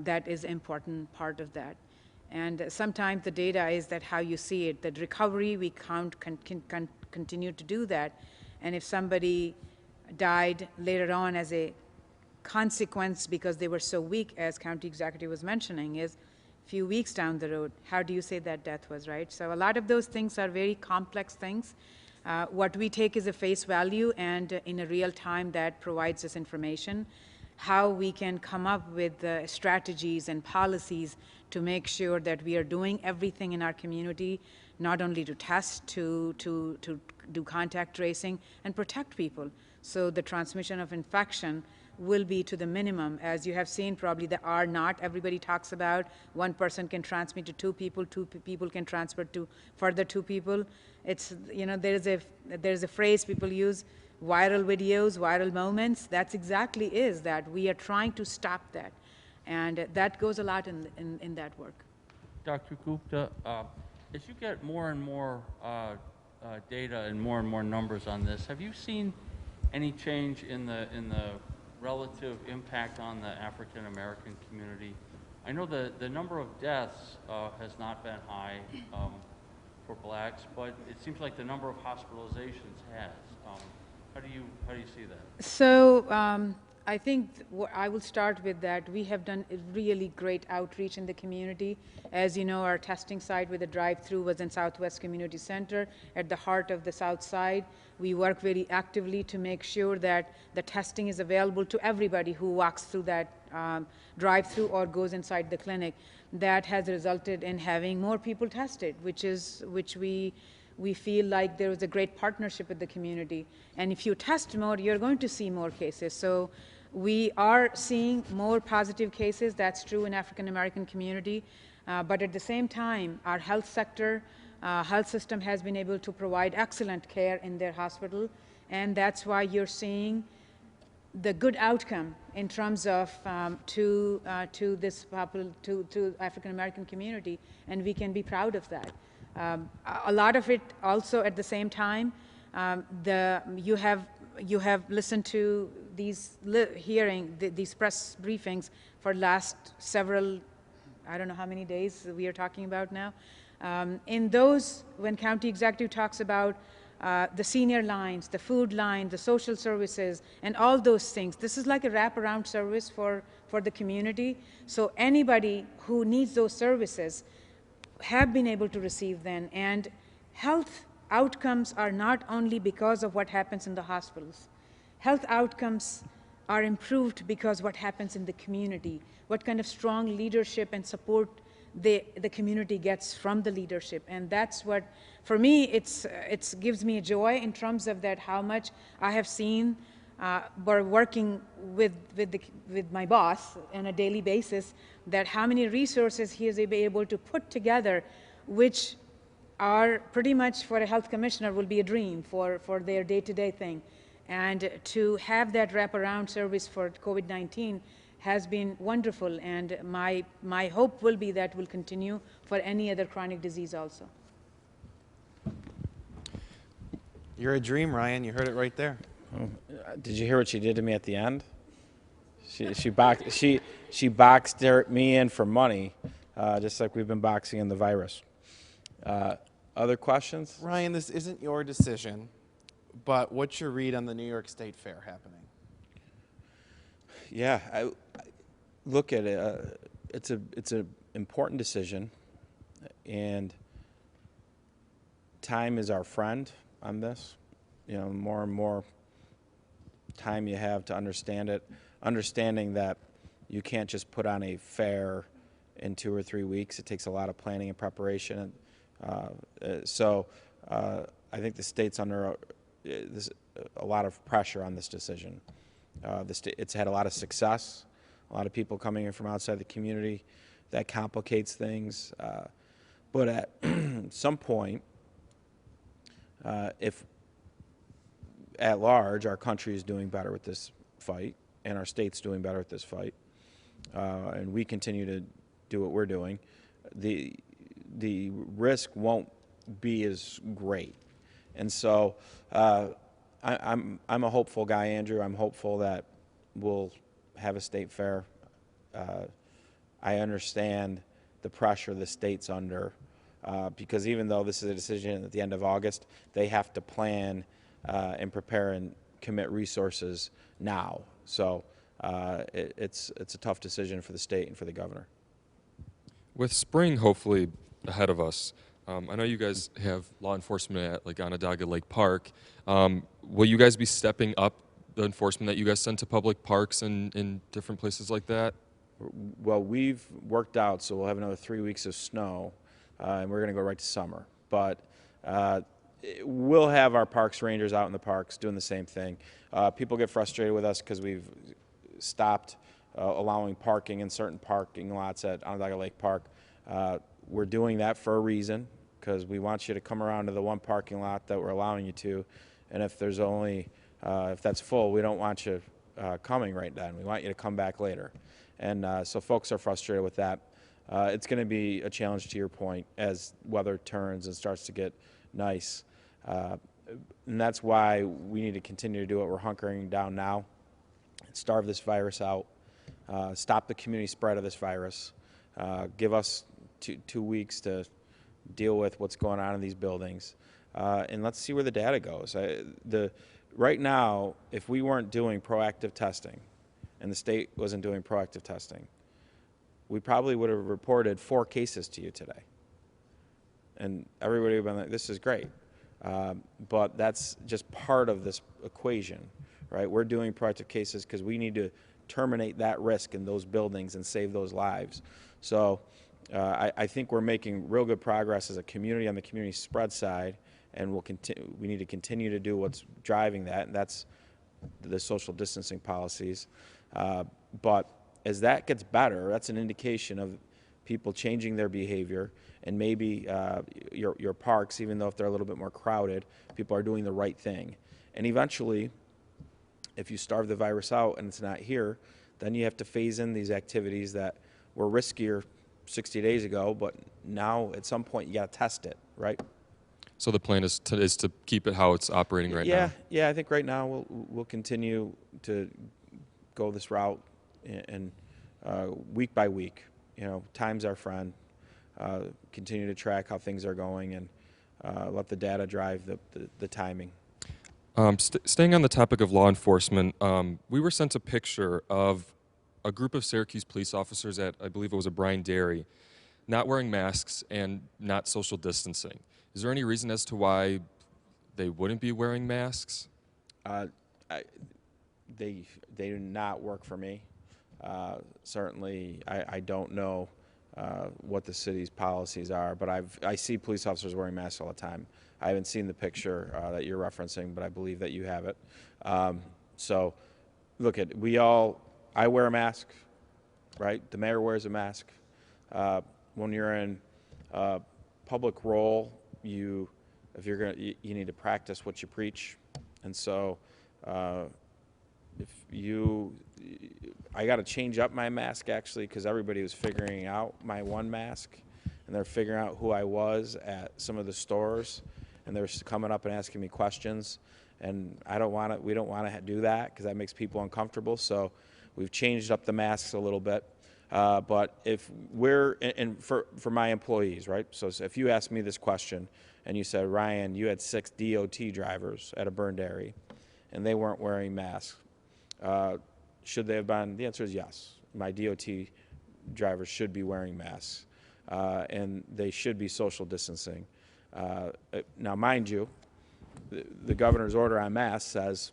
S2: That is an important part of that. And sometimes the data is that how you see it, that recovery, we can continue to do that. And if somebody died later on as a consequence because they were so weak, as County Executive was mentioning, is few weeks down the road, how do you say that death was, right? So a lot of those things are very complex things. What we take is a face value, and in a real time that provides us information. How we can come up with strategies and policies to make sure that we are doing everything in our community, not only to test, to do contact tracing and protect people. So the transmission of infection will be to the minimum. As you have seen, probably the R naught everybody talks about. One person can transmit to 2 people, 2 people can transfer to further 2 people. It's, you know, there's a phrase people use, viral videos, viral moments. That's exactly is that we are trying to stop that. And that goes a lot in that work.
S6: Dr. Gupta, as you get more and more data and more numbers on this, have you seen any change in the relative impact on the African American community? I know the number of deaths has not been high for blacks, but it seems like the number of hospitalizations has. How do you see that?
S2: So I think I will start with that. We have done a really great outreach in the community. As you know, our testing site with the drive-through was in Southwest Community Center at the heart of the South Side. We work very actively to make sure that the testing is available to everybody who walks through that drive-through or goes inside the clinic. That has resulted in having more people tested, which we feel like there was a great partnership with the community. And if you test more, you're going to see more cases. So We are seeing more positive cases. That's true in African American community. But at the same time, our health sector, health system has been able to provide excellent care in their hospital. And that's why you're seeing the good outcome in terms of to African American community, and we can be proud of that. A lot of it also at the same time, you have listened to these these press briefings for last several, I don't know how many days we are talking about now. In those, when county executive talks about the senior lines, the food line, the social services, and all those things, this is like a wraparound service for the community. So anybody who needs those services have been able to receive them. And health outcomes are not only because of what happens in the hospitals. Health outcomes are improved because what happens in the community, what kind of strong leadership and support the community gets from the leadership. And that's what, for me, it gives me joy in terms of that, how much I have seen by working with my boss on a daily basis, that how many resources he is able to put together, which are pretty much for a health commissioner will be a dream for their day-to-day thing. And to have that wraparound service for COVID-19 has been wonderful, and my hope will be that will continue for any other chronic disease also.
S4: You're a dream, Ryan. You heard it right there.
S1: Did you hear what she did to me at the end? She boxed me in for money, just like we've been boxing in the virus. Other questions?
S4: Ryan, this isn't your decision, but what's your read on the New York State Fair happening?
S1: Yeah, I look at it. It's an important decision, and time is our friend on this. You know, more and more time you have to understand it, understanding that you can't just put on a fair in 2 or 3 weeks. It takes a lot of planning and preparation. So I think the state's under a lot of pressure on this decision. It's had a lot of success, a lot of people coming in from outside the community. That complicates things. But at some point, if at large our country is doing better with this fight and our state's doing better with this fight, and we continue to do what we're doing, the risk won't be as great. And so I'm a hopeful guy, Andrew. I'm hopeful that we'll have a state fair. I understand the pressure the state's under, because even though this is a decision at the end of August, they have to plan and prepare and commit resources now. So it's a tough decision for the state and for the governor.
S3: With spring hopefully ahead of us, I know you guys have law enforcement at like Onondaga Lake Park. Will you guys be stepping up the enforcement that you guys send to public parks and in different places like that?
S1: Well, we've worked out, so we'll have another 3 weeks of snow, and we're going to go right to summer. But we'll have our parks rangers out in the parks doing the same thing. People get frustrated with us because we've stopped allowing parking in certain parking lots at Onondaga Lake Park. We're doing that for a reason, because we want you to come around to the one parking lot that we're allowing you to, and if there's only if that's full, we don't want you coming right then. We want you to come back later. And so folks are frustrated with that. It's going to be a challenge, to your point, as weather turns and starts to get nice. And that's why we need to continue to do what we're hunkering down now, starve this virus out, stop the community spread of this virus, give us two weeks to deal with what's going on in these buildings, and let's see where the data goes. Right now, if we weren't doing proactive testing and the state wasn't doing proactive testing, we probably would have reported 4 cases to you today. And everybody would have been like, this is great. But that's just part of this equation, right? We're doing proactive cases because we need to terminate that risk in those buildings and save those lives. So I think we're making real good progress as a community on the community spread side, and we need to continue to do what's driving that, and that's the social distancing policies. But as that gets better, that's an indication of people changing their behavior, and maybe your parks, even though if they're a little bit more crowded, people are doing the right thing. And eventually, if you starve the virus out and it's not here, then you have to phase in these activities that were riskier 60 days ago, but now at some point you got to test it, right?
S3: So the plan is to keep it how it's operating right now?
S1: Yeah, I think right now we'll continue to go this route, and week by week, time's our friend. Continue to track how things are going, and let the data drive the timing.
S3: Staying on the topic of law enforcement, we were sent a picture of a group of Syracuse police officers at, I believe it was a Bryan Dairy, not wearing masks and not social distancing. Is there any reason as to why they wouldn't be wearing masks?
S1: They do not work for me. Certainly, I don't know what the city's policies are, but I see police officers wearing masks all the time. I haven't seen the picture that you're referencing, but I believe that you have it. So, look, I wear a mask, right? The mayor wears a mask. When you're in a public role, you need to practice what you preach, and so I got to change up my mask actually, because everybody was figuring out my one mask, and they're figuring out who I was at some of the stores, and they're coming up and asking me questions, and we don't want to do that because that makes people uncomfortable. So we've changed up the masks a little bit. But if for my employees, right? So if you asked me this question and you said, Ryan, you had 6 DOT drivers at a burn dairy and they weren't wearing masks, should they have been? The answer is yes. My DOT drivers should be wearing masks, and they should be social distancing. Now, mind you, the governor's order on masks says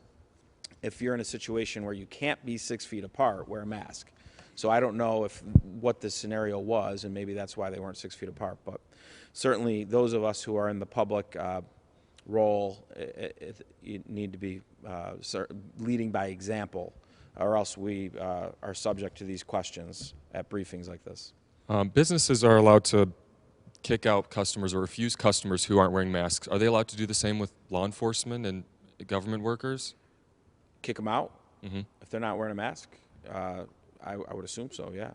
S1: if you're in a situation where you can't be 6 feet apart, wear a mask. So I don't know what the scenario was, and maybe that's why they weren't 6 feet apart. But certainly, those of us who are in the public role you need to be leading by example, or else we are subject to these questions at briefings like this.
S3: Businesses are allowed to kick out customers or refuse customers who aren't wearing masks. Are they allowed to do the same with law enforcement and government workers?
S1: Kick them out?
S3: Mm-hmm.
S1: If they're not wearing a mask? I would assume so, yeah.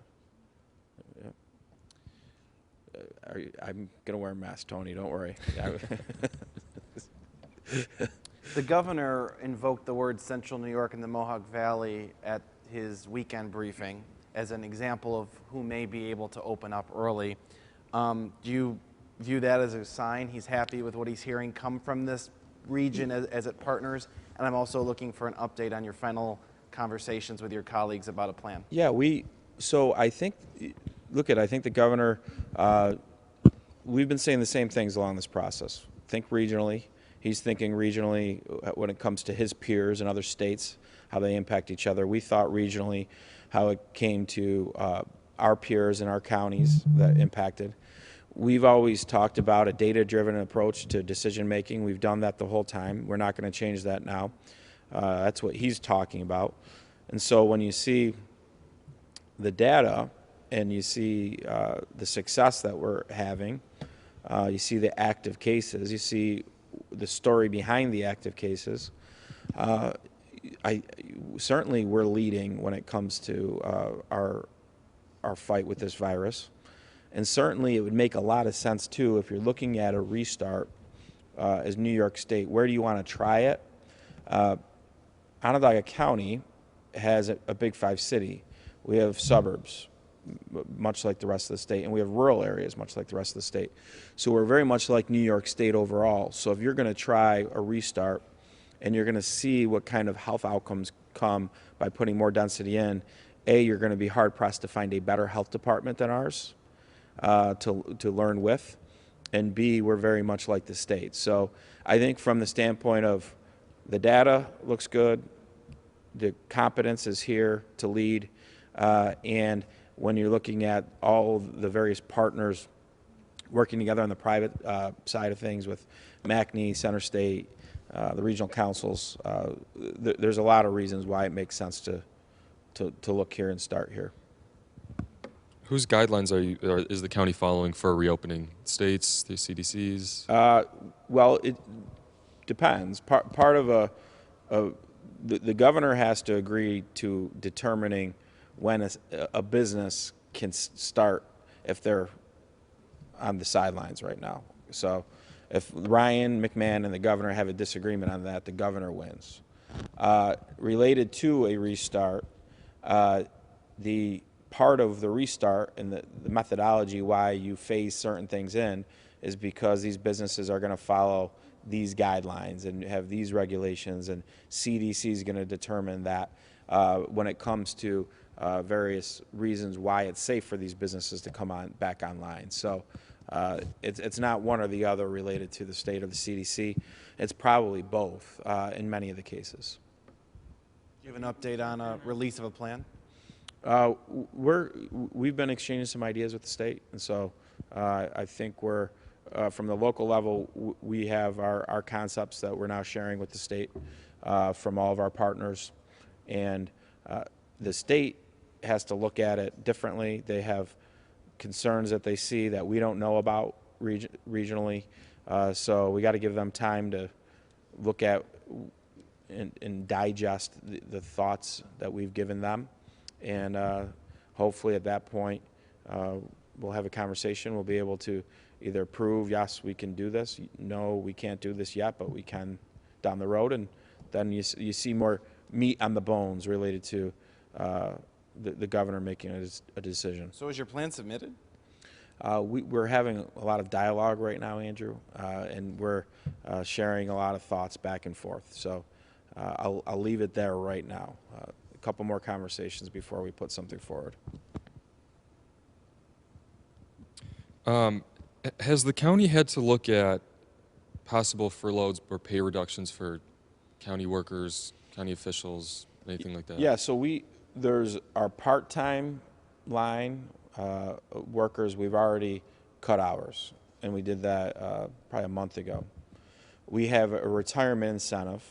S1: I'm going to wear a mask, Tony, don't worry.
S4: The governor invoked the word Central New York and the Mohawk Valley at his weekend briefing as an example of who may be able to open up early. Do you view that as a sign he's happy with what he's hearing come from this region as it partners? And I'm also looking for an update on your final conversations with your colleagues about a plan.
S1: Yeah, I think the governor, we've been saying the same things along this process. Think regionally. He's thinking regionally when it comes to his peers in other states, how they impact each other. We thought regionally how it came to our peers in our counties that impacted. We've always talked about a data-driven approach to decision-making. We've done that the whole time. We're not going to change that now. That's what he's talking about. And so when you see the data and you see the success that we're having, you see the active cases, you see the story behind the active cases, certainly we're leading when it comes to our fight with this virus. And certainly it would make a lot of sense, too, if you're looking at a restart as New York State. Where do you want to try it? Onondaga County has a big 5 city. We have suburbs, much like the rest of the state, and we have rural areas, much like the rest of the state. So we're very much like New York State overall. So if you're going to try a restart and you're going to see what kind of health outcomes come by putting more density in, A, you're going to be hard-pressed to find a better health department than ours to learn with, and B, we're very much like the state. So I think from the standpoint of the data looks good, the competence is here to lead, and when you're looking at all the various partners working together on the private side of things with McMahon, Center State, the regional councils, there's a lot of reasons why it makes sense to to look here and start here.
S3: Whose guidelines is the county following for reopening? States, the CDC's?
S1: Well, it depends. Part of the governor has to agree to determining when a business can start if they're on the sidelines right now. So if Ryan, McMahon, and the governor have a disagreement on that, the governor wins. Related to a restart, the part of the restart and the methodology why you phase certain things in is because these businesses are going to follow these guidelines and have these regulations, and CDC is going to determine that when it comes to various reasons why it's safe for these businesses to come back online. So it's not one or the other related to the state or the CDC. It's probably both in many of the cases.
S4: Do you have an update on a release of a plan?
S1: We've been exchanging some ideas with the state, and so I think we're from the local level, we have our concepts that we're now sharing with the state from all of our partners, and the state has to look at it differently. They have concerns that they see that we don't know about regionally, so we got to give them time to look at and digest the thoughts that we've given them, and hopefully at that point we'll have a conversation. We'll be able to either prove, yes, we can do this, no, we can't do this yet, but we can down the road, and then you see more meat on the bones related to the governor making a decision.
S4: So is your plan submitted?
S1: We're having a lot of dialogue right now, Andrew, and we're sharing a lot of thoughts back and forth. So I'll leave it there right now. A couple more conversations before we put something forward.
S3: Has the county had to look at possible furloughs or pay reductions for county workers, county officials, anything like that?
S1: Yeah, so there's our part-time line workers, we've already cut hours, and we did that probably a month ago. We have a retirement incentive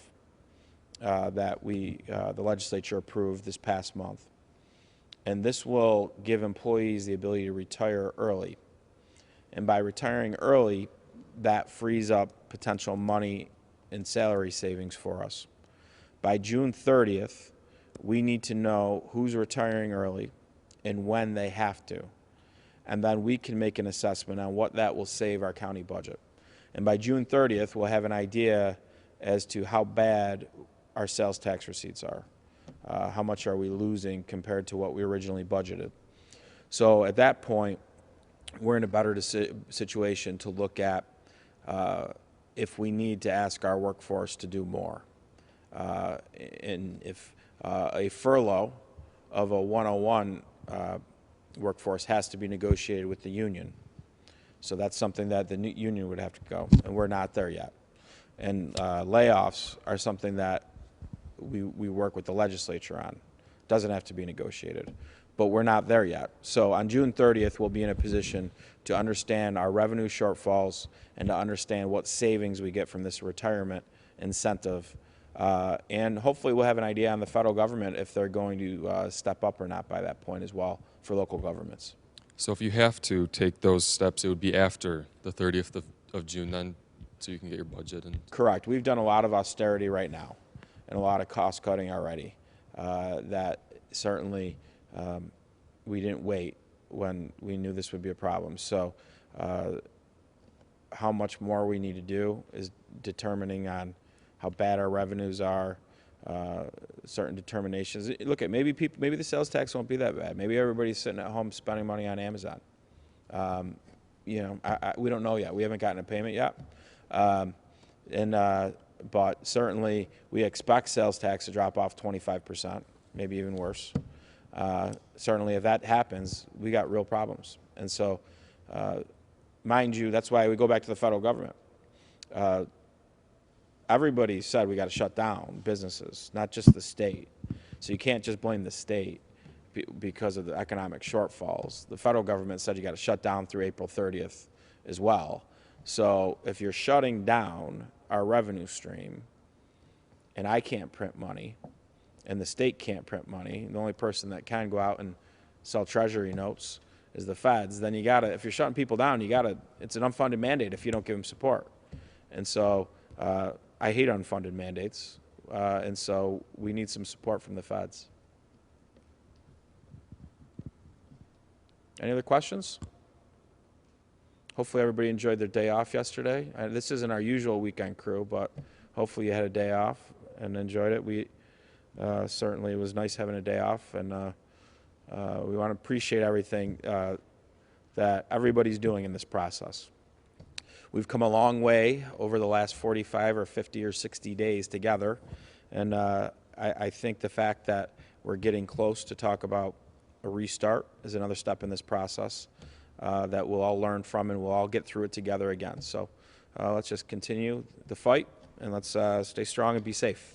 S1: that the legislature approved this past month, and this will give employees the ability to retire early. And by retiring early, that frees up potential money and salary savings for us. By June 30th, we need to know who's retiring early and when they have to. And then we can make an assessment on what that will save our county budget. And by June 30th, we'll have an idea as to how bad our sales tax receipts are. How much are we losing compared to what we originally budgeted? So at that point, we're in a better situation to look at if we need to ask our workforce to do more. And if a furlough of a 101 workforce has to be negotiated with the union. So that's something that the union would have to go, and we're not there yet. And layoffs are something that we work with the legislature on. Doesn't have to be negotiated, but we're not there yet. So on June 30th, we'll be in a position to understand our revenue shortfalls and to understand what savings we get from this retirement incentive. And hopefully we'll have an idea on the federal government if they're going to step up or not by that point as well for local governments.
S3: So if you have to take those steps, it would be after the 30th of June then, so you can get your budget?
S1: Correct. We've done a lot of austerity right now and a lot of cost cutting already. That certainly we didn't wait when we knew this would be a problem. So how much more we need to do is determining on how bad our revenues are, certain determinations. Look at maybe the sales tax won't be that bad. Maybe everybody's sitting at home spending money on Amazon. You know, we don't know yet. We haven't gotten a payment yet. But certainly we expect sales tax to drop off 25%, maybe even worse. Certainly if that happens, we got real problems. And so, mind you, that's why we go back to the federal government. Everybody said we got to shut down businesses, not just the state. So you can't just blame the state because of the economic shortfalls. The federal government said you got to shut down through April 30th as well. So if you're shutting down our revenue stream, and I can't print money, and the state can't print money. The only person that can go out and sell treasury notes is the feds. Then you gotta, if you're shutting people down, it's an unfunded mandate if you don't give them support. And so I hate unfunded mandates, and so we need some support from the feds. Any other questions? Hopefully everybody enjoyed their day off yesterday. This isn't our usual weekend crew, but hopefully you had a day off and enjoyed it. We certainly, it was nice having a day off, and we want to appreciate everything that everybody's doing in this process. We've come a long way over the last 45 or 50 or 60 days together, and I think the fact that we're getting close to talk about a restart is another step in this process that we'll all learn from, and we'll all get through it together again. So let's just continue the fight, and let's stay strong and be safe.